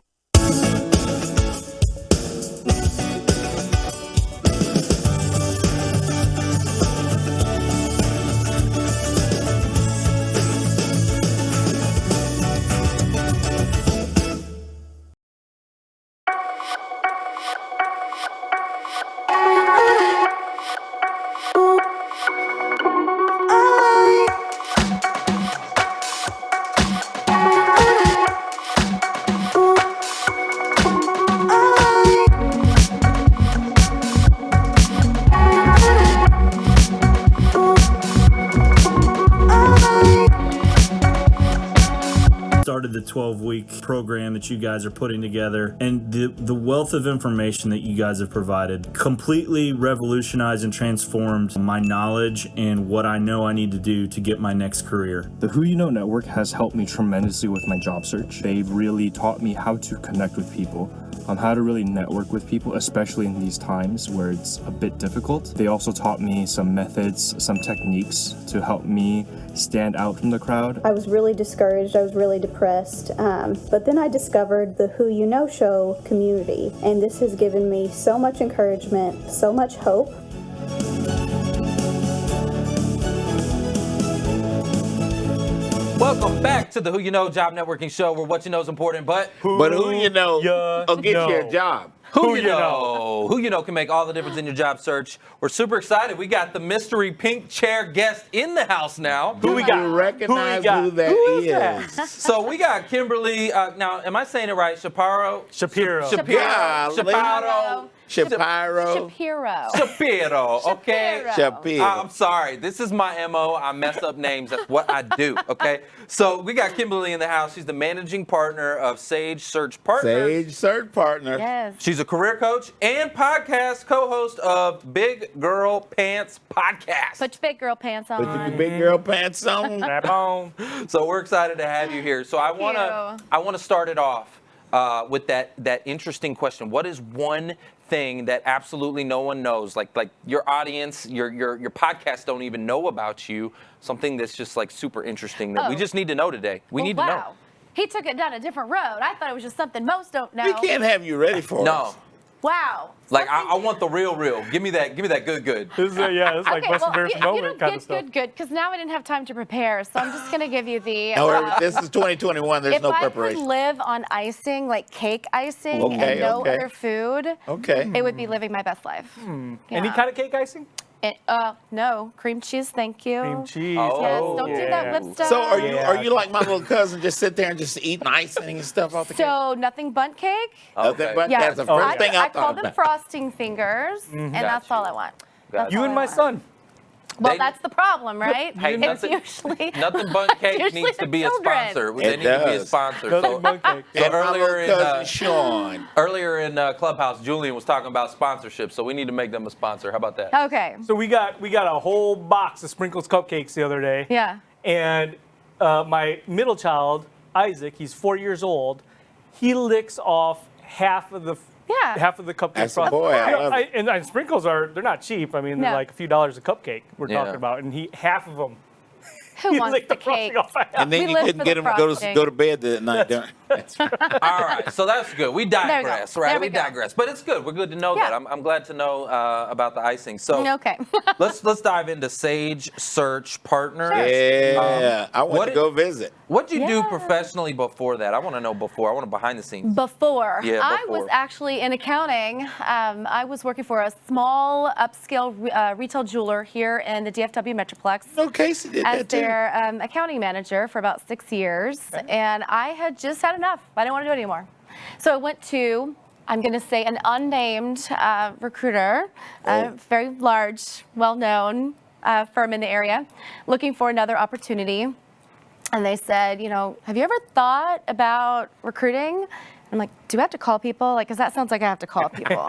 Started the 12-week program that you guys are putting together, and the wealth of information that you guys have provided completely revolutionized and transformed my knowledge and what I know I need to do to get my next career. The Who You Know Network has helped me tremendously with my job search. They've really taught me how to connect with people, on how to really network with people, especially in these times where it's a bit difficult. They also taught me some methods, some techniques to help me stand out from the crowd. I was really discouraged, I was really depressed, but then I discovered the Who You Know Show community, and this has given me so much encouragement, so much hope. Welcome back to the Who You Know Job Networking Show, where what you know is important, but who you know will get you a job. Who you know can make all the difference in your job search. We're super excited. We got the mystery pink chair guest in the house now. Who we got? You recognize who that is. So we got Kimberly. Now, am I saying it right? Shapiro. Okay. Shapiro. I'm sorry. This is my MO. I mess up names. That's what I do. Okay. So we got Kimberly in the house. She's the managing partner of Sage Search Partners. Yes. She's a career coach and podcast co-host of Big Girl Pants Podcast. Put your big girl pants on. Put your big girl pants on. Strap on. So we're excited to have you here. So I want to start it off with that interesting question. What is one thing that absolutely no one knows, like your audience, your podcast don't even know about you, something that's just like super interesting that we just need to know today? We need to know. He took it down a different road. I thought it was just something most don't know. We can't have you ready for us. Wow. Like I want the real. Give me that good. This is it's like West Embarrassing moment kind of stuff. Good, because now I didn't have time to prepare, so I'm just gonna give you the. No, this is 2021. There's no preparation. If I could live on icing, like cake icing, and no other food, it would be living my best life. Yeah. Any kind of cake icing? No, cream cheese, thank you. Cream cheese. Yes, don't do that whip stuff. So are you like my little cousin, just sit there and just eat icing and stuff off the cake? So nothing bundt cake? Nothing bundt. That's the first thing I thought call them frosting fingers, and that's all I want. You and my son. Well, that's the problem, right? Hey, it's usually nothing bundt cake needs to be a sponsor. They need to be a sponsor. So earlier in Clubhouse, Julian was talking about sponsorship, so we need to make them a sponsor. How about that? Okay. So we got a whole box of Sprinkles cupcakes the other day. Yeah. And my middle child, Isaac, he's 4 years old. He licks off half of the cupcake. That's a boy. And Sprinkles they're not cheap. I mean, they're like a few dollars a cupcake we're talking about. And half of them. Who wants the cake? And then you couldn't get him to go to bed that night. All right, so that's good. We digress, right? We digress, but it's good. We're good to know that. I'm glad to know about the icing. So okay. let's dive into Sage Search Partners. Sure. Yeah, I want to go visit. What did you do professionally before that? I want to know before. I want to behind the scenes. Before. Yeah, I was actually in accounting. I was working for a small upscale retail jeweler here in the DFW Metroplex. No, Casey did that too. As their accounting manager for about 6 years. Okay. And I had just had enough. I didn't want to do it anymore. So I went to, I'm going to say, an unnamed recruiter, a very large, well-known firm in the area, looking for another opportunity. And they said, have you ever thought about recruiting? I'm like, do I have to call people? Because that sounds like I have to call people.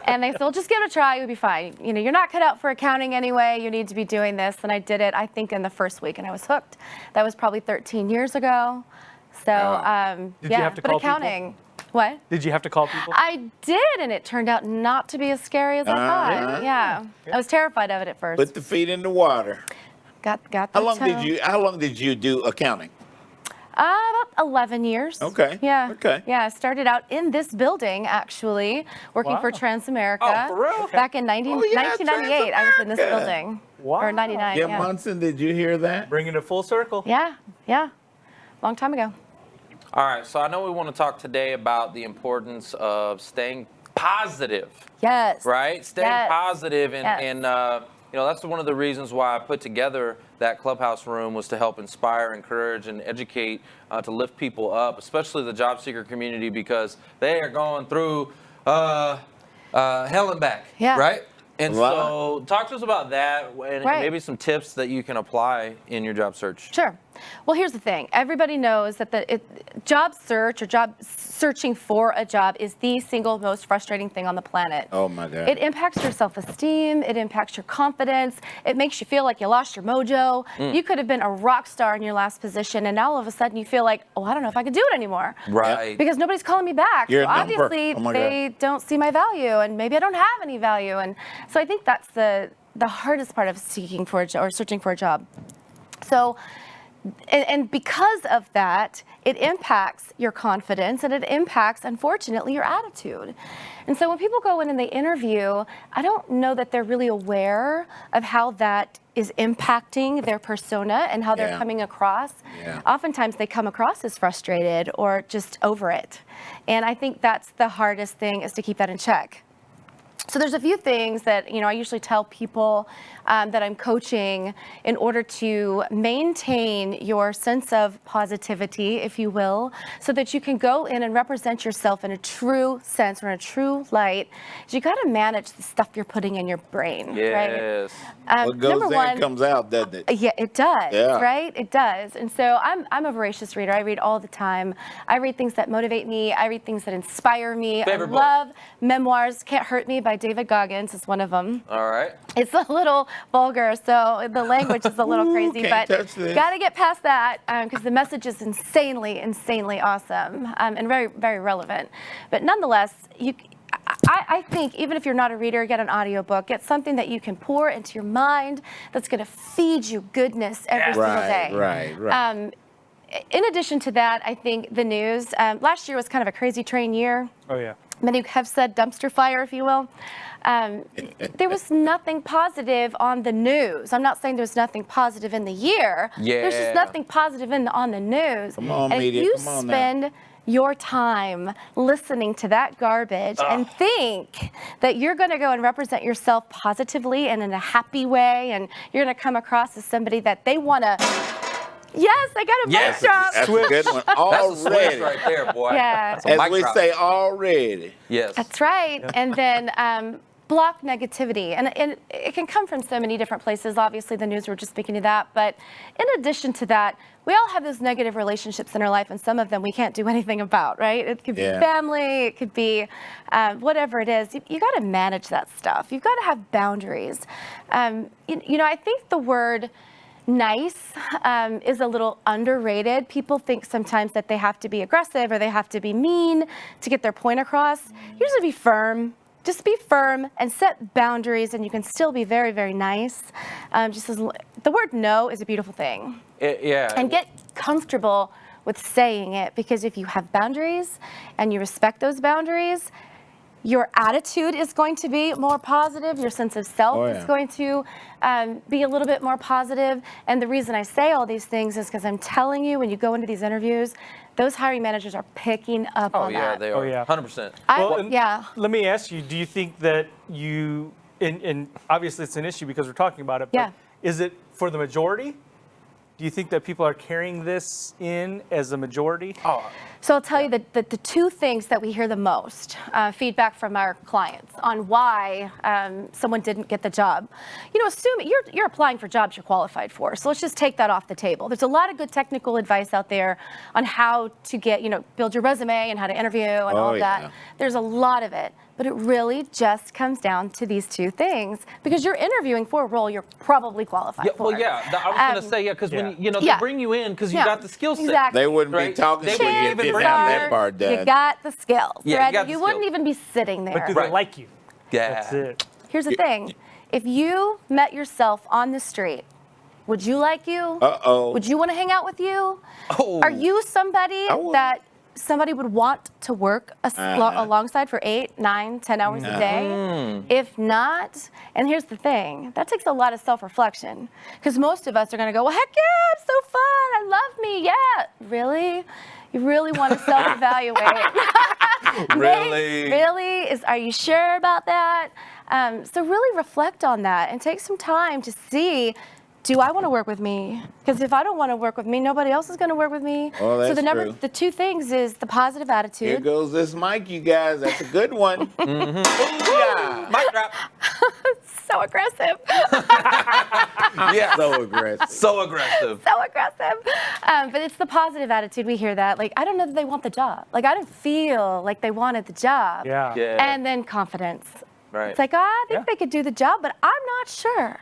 And they said, well, just give it a try. You'll be fine. You're not cut out for accounting anyway. You need to be doing this. And I did it, I think, in the first week, and I was hooked. That was probably 13 years ago. So, Did you have to call accounting. People? What? Did you have to call people? I did, and it turned out not to be as scary as I thought. Yeah. I was terrified of it at first. Put the feet in the water. Got the How long did you do accounting? About 11 years. Okay. Yeah. Okay. Yeah, I started out in this building, actually, working for Transamerica. Oh, for real? Back in 1998, I was in this building. Wow. Or 99, Jim Munson, did you hear that? Bringing it full circle. Yeah. Long time ago. All right, so I know we want to talk today about the importance of staying positive. Yes. Right? Staying positive and that's one of the reasons why I put together that Clubhouse room, was to help inspire, encourage, and educate, to lift people up, especially the job seeker community, because they are going through hell and back, right? And so talk to us about that and maybe some tips that you can apply in your job search. Sure. Well, here's the thing. Everybody knows that job search or job searching for a job is the single most frustrating thing on the planet. Oh, my God. It impacts your self-esteem. It impacts your confidence. It makes you feel like you lost your mojo. You could have been a rock star in your last position, and now all of a sudden you feel like, I don't know if I can do it anymore. Right. Because nobody's calling me back. You're so obviously, they don't see my value, and maybe I don't have any value. And so I think that's the hardest part of seeking for a job or searching for a job. So and because of that, it impacts your confidence and it impacts, unfortunately, your attitude. And so when people go in and they interview, I don't know that they're really aware of how that is impacting their persona and how they're coming across. Oftentimes they come across as frustrated or just over it. And I think that's the hardest thing, is to keep that in check. So there's a few things that, I usually tell people that I'm coaching in order to maintain your sense of positivity, if you will, so that you can go in and represent yourself in a true sense or in a true light. You got to manage the stuff you're putting in your brain, Yes. right? What goes in comes out, doesn't it? Yeah, it does, Yeah. right? It does. And so I'm a voracious reader. I read all the time. I read things that motivate me. I read things that inspire me. Favorite I book? love memoirs. Can't Hurt Me by David Goggins is one of them. All right. It's a little vulgar, so the language is a little crazy, can't but touch this. got to get past that because the message is insanely awesome and very, very relevant. But nonetheless, I think even if you're not a reader, get an audiobook. Get something that you can pour into your mind that's going to feed you goodness every single day. Right. In addition to that, I think the news, last year was kind of a crazy train year. Oh, yeah. Many have said dumpster fire, if you will. There was nothing positive on the news. I'm not saying there was nothing positive in the year. There's just nothing positive on the news. Come on, and media. if you Come on spend now. your time listening to that garbage and think that you're going to go and represent yourself positively and in a happy way, and you're going to come across as somebody that they want to. Yes, I got a mic drop. That's a good one. Already. That's a switch right there, boy. Yeah. As we say, already. Yes. That's right. And then block negativity. And it can come from so many different places. Obviously, the news, we're just speaking to that. But in addition to that, we all have those negative relationships in our life, and some of them we can't do anything about, right? It could be family. It could be whatever it is. You got to manage that stuff. You've got to have boundaries. I think the word nice is a little underrated. People think sometimes that they have to be aggressive or they have to be mean to get their point across. You just be firm. Just be firm and set boundaries, and you can still be very, very nice. The word no is a beautiful thing. And get comfortable with saying it, because if you have boundaries and you respect those boundaries, your attitude is going to be more positive. Your sense of self is going to be a little bit more positive. And the reason I say all these things is because I'm telling you, when you go into these interviews, those hiring managers are picking up on that. They are. 100%. Let me ask you, do you think that and obviously it's an issue because we're talking about it, but is it for the majority? Do you think that people are carrying this in as a majority? So I'll tell you that the two things that we hear the most, feedback from our clients on why someone didn't get the job. Assuming you're applying for jobs you're qualified for. So let's just take that off the table. There's a lot of good technical advice out there on how to get, build your resume and how to interview and all of that. There's a lot of it. But it really just comes down to these two things, because you're interviewing for a role you're probably qualified for. Well, I was going to say, because when they bring you in because you got the skill set. Exactly. They wouldn't be talking to you if you didn't have that part done. You got the skills, right? You wouldn't even be sitting there. But do they like you? Yeah. That's it. Here's the thing. If you met yourself on the street, would you like you? Would you want to hang out with you? Are you somebody that somebody would want to work alongside for 8, 9, 10 hours a day? If not, and here's the thing, that takes a lot of self-reflection, because most of us are going to go, well, heck yeah, it's so fun, I love me, yeah. Really? You really want to self-evaluate? Really? Are you sure about that? So really reflect on that and take some time to see, do I want to work with me? Because if I don't want to work with me, nobody else is going to work with me. Oh, that's so the two things is the positive attitude. Here goes this mic, you guys. That's a good one. Yeah. Mic drop. So aggressive. So aggressive. So aggressive. So aggressive. But it's the positive attitude. We hear that. Like, I don't know that they want the job. Like, I don't feel like they wanted the job. Yeah. And then confidence. Right. It's like, I think they could do the job, but I'm not sure.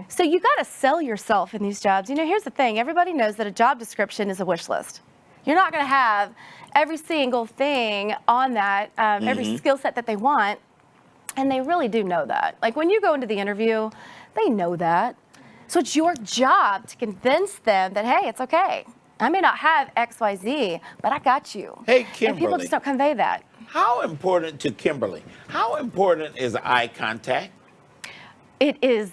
So you got to sell yourself in these jobs. Here's the thing. Everybody knows that a job description is a wish list. You're not going to have every single thing on that, every skill set that they want. And they really do know that. Like, when you go into the interview, they know that. So it's your job to convince them that, hey, it's okay. I may not have X, Y, Z, but I got you. Hey, And people Kimberly. just don't convey that. How important to Kimberly? How important is eye contact? It is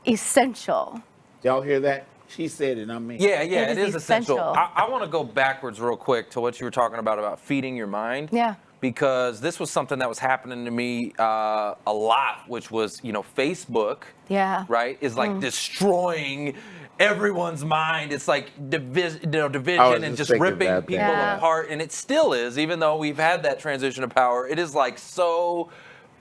essential. Y'all hear that? She said it, not me. Yeah, It is essential. essential. I want to go backwards real quick to what you were talking about feeding your mind. Yeah. Because this was something that was happening to me a lot, which was, Facebook, Yeah. right, is like destroying everyone's mind. It's like division and just thinking ripping about that. people Yeah. apart. And it still is, even though we've had that transition of power. It is like so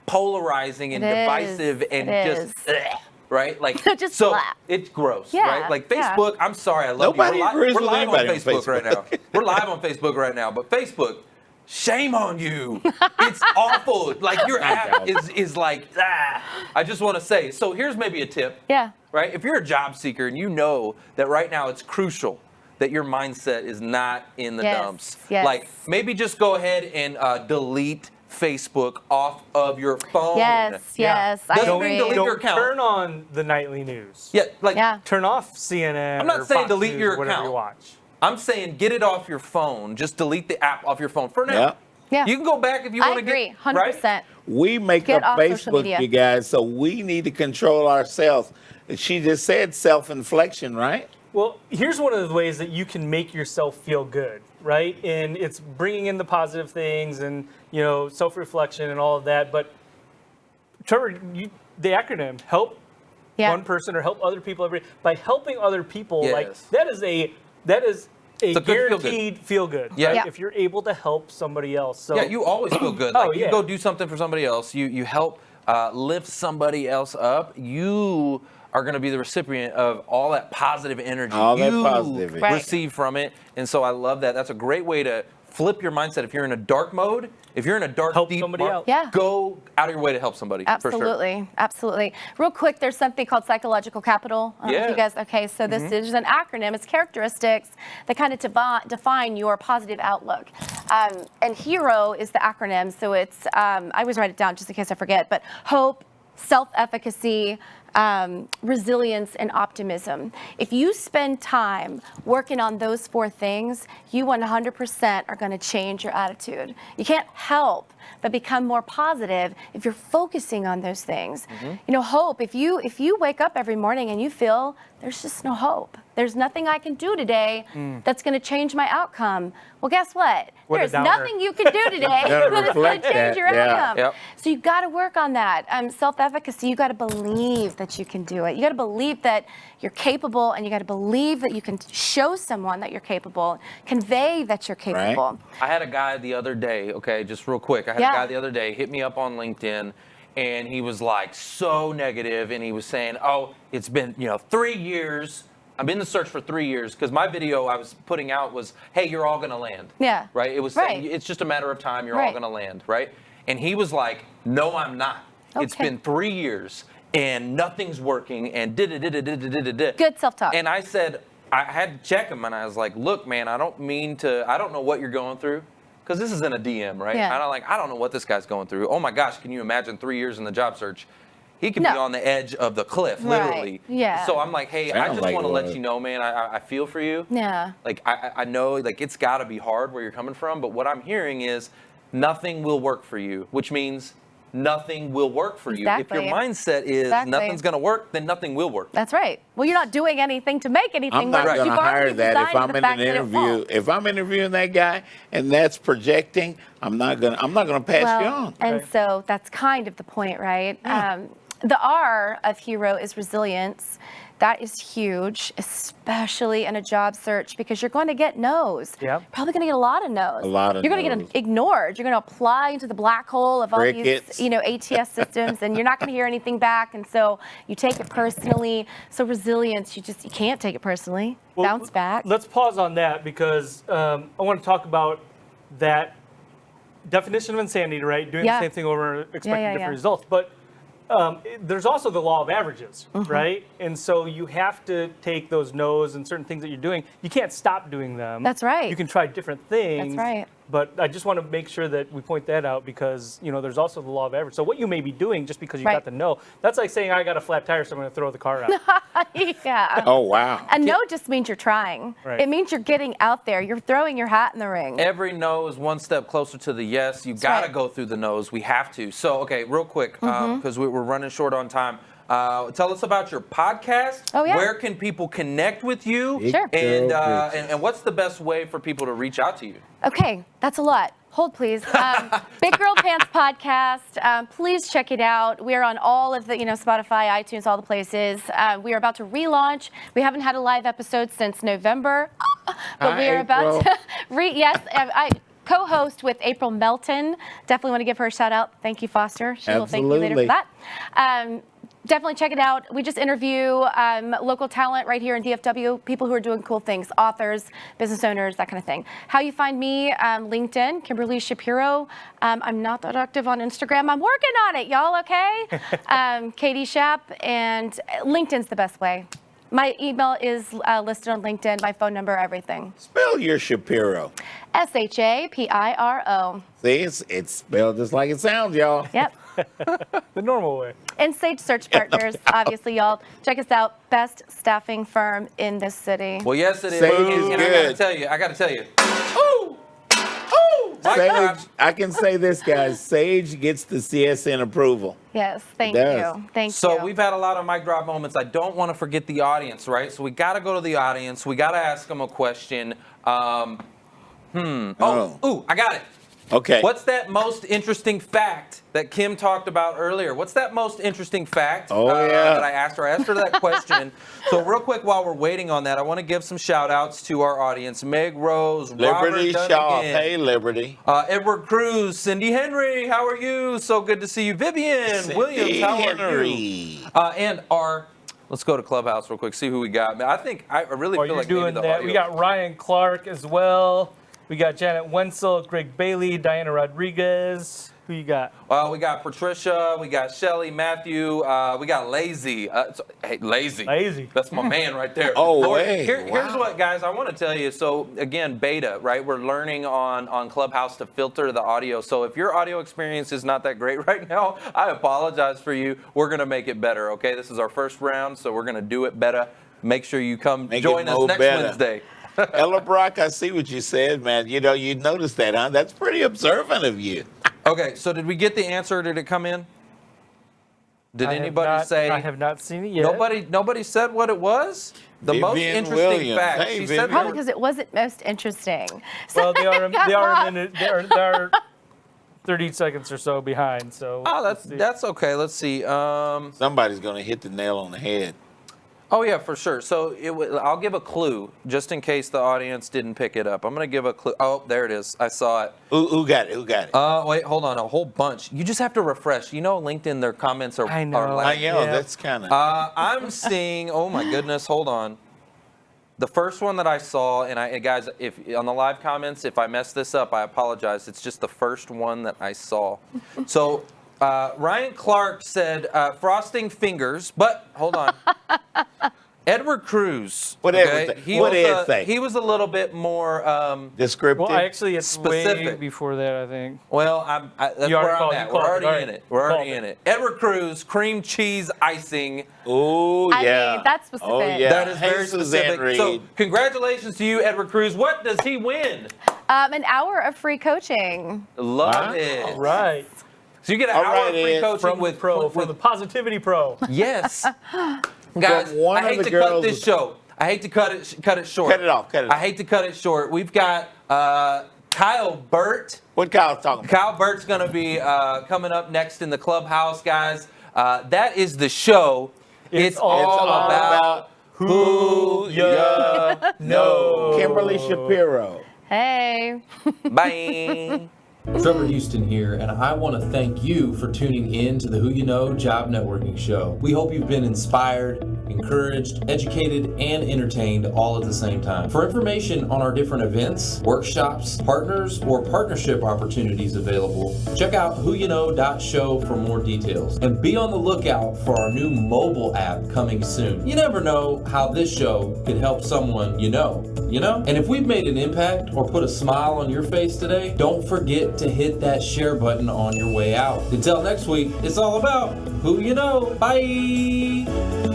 polarizing and It is. divisive and It just, is. right? Like, Just so slap. it's gross, Yeah, right? Like yeah. Facebook, I'm sorry, I love Nobody you. agrees We're with live on anybody on Facebook right now. Facebook. We're live on Facebook right now, but Facebook, shame on you. It's awful. Like your app is like, I just want to say, so here's maybe a tip, Yeah. right? If you're a job seeker and you know that right now it's crucial that your mindset is not in the Yes, dumps, yes. like maybe just go ahead and delete Facebook off of your phone. Yes, yes, I Doesn't agree. mean delete your Don't account. turn on the nightly news. Yeah, like Yeah. Turn off CNN. I'm not or saying Fox delete News, your whatever account. you watch. I'm saying get it off your phone. Just delete the app off your phone for now. Yeah. Yeah. You can go back if you I want to agree, get 100%. right. We make Get up off social Facebook, media. you guys, so we need to control ourselves. She just said self-inflection, right? Well, here's one of the ways that you can make yourself feel good, right? And it's bringing in the positive things and, self-reflection and all of that. But Trevor, the acronym, help Yeah. one person or help other people by helping other people, like Yes. that is a a good feel-good. guaranteed feel good. Yeah. Right? Yeah. If you're able to help somebody else. So Yeah, you always feel good. Oh, Like you yeah. go do something for somebody else. You help lift somebody else up. You are going to be the recipient of all that positive energy All that you positivity. Right. receive from it. And so I love that. That's a great way to flip your mindset. If you're in a dark mode, if you're in a dark, Help deep somebody mark, out. Yeah. go out of your way to help somebody. For sure. Absolutely, absolutely. Real quick, there's something called psychological capital. I don't know if Yeah. you guys, okay, so this is an acronym. It's characteristics that kind of define your positive outlook. And HERO is the acronym, so it's, I always write it down just in case I forget, but hope, self-efficacy, resilience, and optimism. If you spend time working on those four things, you 100% are going to change your attitude. You can't help but become more positive if you're focusing on those things. Hope, if you wake up every morning and you feel there's just no hope, there's nothing I can do today that's going to change my outcome. Well, guess what? What a There's downer. nothing you can do today Gotta that's going to reflect change that, your yeah. outcome. Yep. So you've got to work on that. Self-efficacy, you got to believe that you can do it. You got to believe that you're capable, and you got to believe that you can show someone that you're capable, convey that you're capable. I had a guy the other day, okay, just real quick. I had a guy the other day hit me up on LinkedIn, and he was like so negative, and he was saying, oh, it's been, 3 years. I'm in the search for 3 years, because my video I was putting out was, hey, you're all going to land. Yeah. Right? It was saying, it's just a matter of time. You're all Right. going to land, right? And he was like, no, I'm not. It's Okay. been 3 years, and nothing's working, and Good self-talk. And I said, I had to check him, and I was like, look, man, I don't know what you're going through. Because this is in a DM, right? Yeah. And I don't know what this guy's going through. Oh my gosh, can you imagine 3 years in the job search? He could be No. on the edge of the cliff, Right. literally. Yeah. So I'm like, hey, I Sound just like want to it let was. you know, man, I feel for you. Yeah. Like, I know, like, it's got to be hard where you're coming from, but what I'm hearing is nothing will work for you, which means nothing will work for you. If your Exactly. mindset is Exactly. nothing's going to work, then nothing will work. That's right. Well, you're not doing anything to make anything I'm not work. going to You've hire already that if designed I'm the in fact an that it interview. won't. If I'm interviewing that guy and that's projecting, I'm not going to pass you on. And so that's kind of the point, right? The R of HERO is resilience. That is huge, especially in a job search, because you're going to get no's. Yep. Probably going to get a lot of no's. A lot of You're going to no's. get ignored. You're going to apply into the black hole of all Crickets. these, ATS systems, and you're not going to hear anything back. And so you take it personally. So resilience, you can't take it personally. Bounce back. Let's pause on that because I want to talk about that definition of insanity, right? Doing Yeah. the same thing over, expecting yeah, different yeah. results. But there's also the law of averages, Mm-hmm. right? And so you have to take those no's and certain things that you're doing. You can't stop doing them. That's right. You can try different things. That's right. But I just want to make sure that we point that out because, there's also the law of average. So what you may be doing just because you got the no, that's like saying I got a flat tire, so I'm going to throw the car out. Yeah. Oh, wow. A no just means you're trying. Right. It means you're getting out there. You're throwing your hat in the ring. Every no is one step closer to the yes. You got to go through the no's. We have to. So, okay, real quick, because we're running short on time. Tell us about your podcast. Oh, yeah. Where can people connect with you? Sure. And what's the best way for people to reach out to you? Okay, that's a lot. Hold, please. Big Girl Pants Podcast. Please check it out. We are on all of the, Spotify, iTunes, all the places. We are about to relaunch. We haven't had a live episode since November, but we are about to I co-host with April Melton. Definitely want to give her a shout out. Thank you, Foster. She will thank you later for that. Definitely check it out. We just interview local talent right here in DFW, people who are doing cool things, authors, business owners, that kind of thing. How you find me, LinkedIn, Kimberly Shapiro. I'm not that active on Instagram. I'm working on it, y'all, okay? Katie Shap, and LinkedIn's the best way. My email is listed on LinkedIn, my phone number, everything. Spell your Shapiro. Shapiro. See, it's spelled just like it sounds, y'all. Yep. The normal way. And Sage Search Partners, obviously, y'all. Check us out. Best staffing firm in this city. Well, yes, it is. Sage is And good. I got to tell you. Ooh! Ooh! Sage, I can say this, guys. Sage gets the CSN approval. Yes, thank does. you. Thank you. So we've had a lot of mic drop moments. I don't want to forget the audience, right? So we got to go to the audience. We got to ask them a question. I got it. Okay. What's that most interesting fact that Kim talked about earlier? What's that most interesting fact that I asked her? I asked her that question. So real quick, while we're waiting on that, I want to give some shout outs to our audience. Meg Rose, Liberty Robert Shaw. Dunnigan, Hey, Liberty. Edward Cruz, Cindy Henry, how are you? So good to see you. Vivian Cindy Williams, how Henry. are you? And our, let's go to Clubhouse real quick, see who we got. I really feel like maybe the audio. We got Ryan Clark as well. We got Janet Wenzel, Greg Bailey, Diana Rodriguez. Who you got? We got Patricia, we got Shelly, Matthew, we got Lazy. Lazy. Lazy. That's my man right there. Here's what, guys, I want to tell you. So, again, beta, right? We're learning on Clubhouse to filter the audio. So if your audio experience is not that great right now, I apologize for you. We're going to make it better, okay? This is our first round, so we're going to do it better. Make sure you come join us next Wednesday. Ella Brock, I see what you said, man. You noticed that, huh? That's pretty observant of you. Okay, so did we get the answer? Did it come in? Did anybody say? I have not seen it yet. Nobody said what it was? The Vivian most interesting Williams. fact. Hey, she Vivian. said Probably because it wasn't most interesting. So Well, they are lost. a minute. They're 30 seconds or so behind. So. Oh, that's okay. Let's see. Somebody's going to hit the nail on the head. Oh, yeah, for sure. So I'll give a clue just in case the audience didn't pick it up. I'm going to give a clue. Oh, there it is. I saw it. Who got it? Wait, hold on. A whole bunch. You just have to refresh. LinkedIn, their comments are. I know. That's kind of. I'm seeing. Oh my goodness. Hold on. The first one that I saw, and guys, if on the live comments, if I mess this up, I apologize. It's just the first one that I saw. So. Ryan Clark said frosting fingers, but hold on. Edward Cruz. What did it say? He was a little bit more descriptive. Well, actually, it's specific. way before that, I think. Well, that's where I'm at. We're already in it. We're already in it. Edward Cruz, cream cheese icing. Oh, yeah. I mean, that's specific. Oh, yeah. That is very Jesus specific. Reed. So, congratulations to you, Edward Cruz. What does he win? An hour of free coaching. Love it. All right. So you get an hour of free coaching with the Positivity Pro. Yes. Guys, I hate to cut this show. I hate to cut it short. Cut it off. I hate to cut it short. We've got Kyle Burt. What Kyle's talking about? Kyle Burt's going to be coming up next in the clubhouse, guys. That is the show. It's all about who you know. Kimberly Shapiro. Hey. Bye. Trevor Houston here, and I want to thank you for tuning in to the Who You Know Job Networking Show. We hope you've been inspired, encouraged, educated, and entertained all at the same time. For information on our different events, workshops, partners, or partnership opportunities available, check out whoyouknow.show for more details. And be on the lookout for our new mobile app coming soon. You never know how this show could help someone you know? And if we've made an impact or put a smile on your face today, don't forget to hit that share button on your way out. Until next week, it's all about Who You Know. Bye!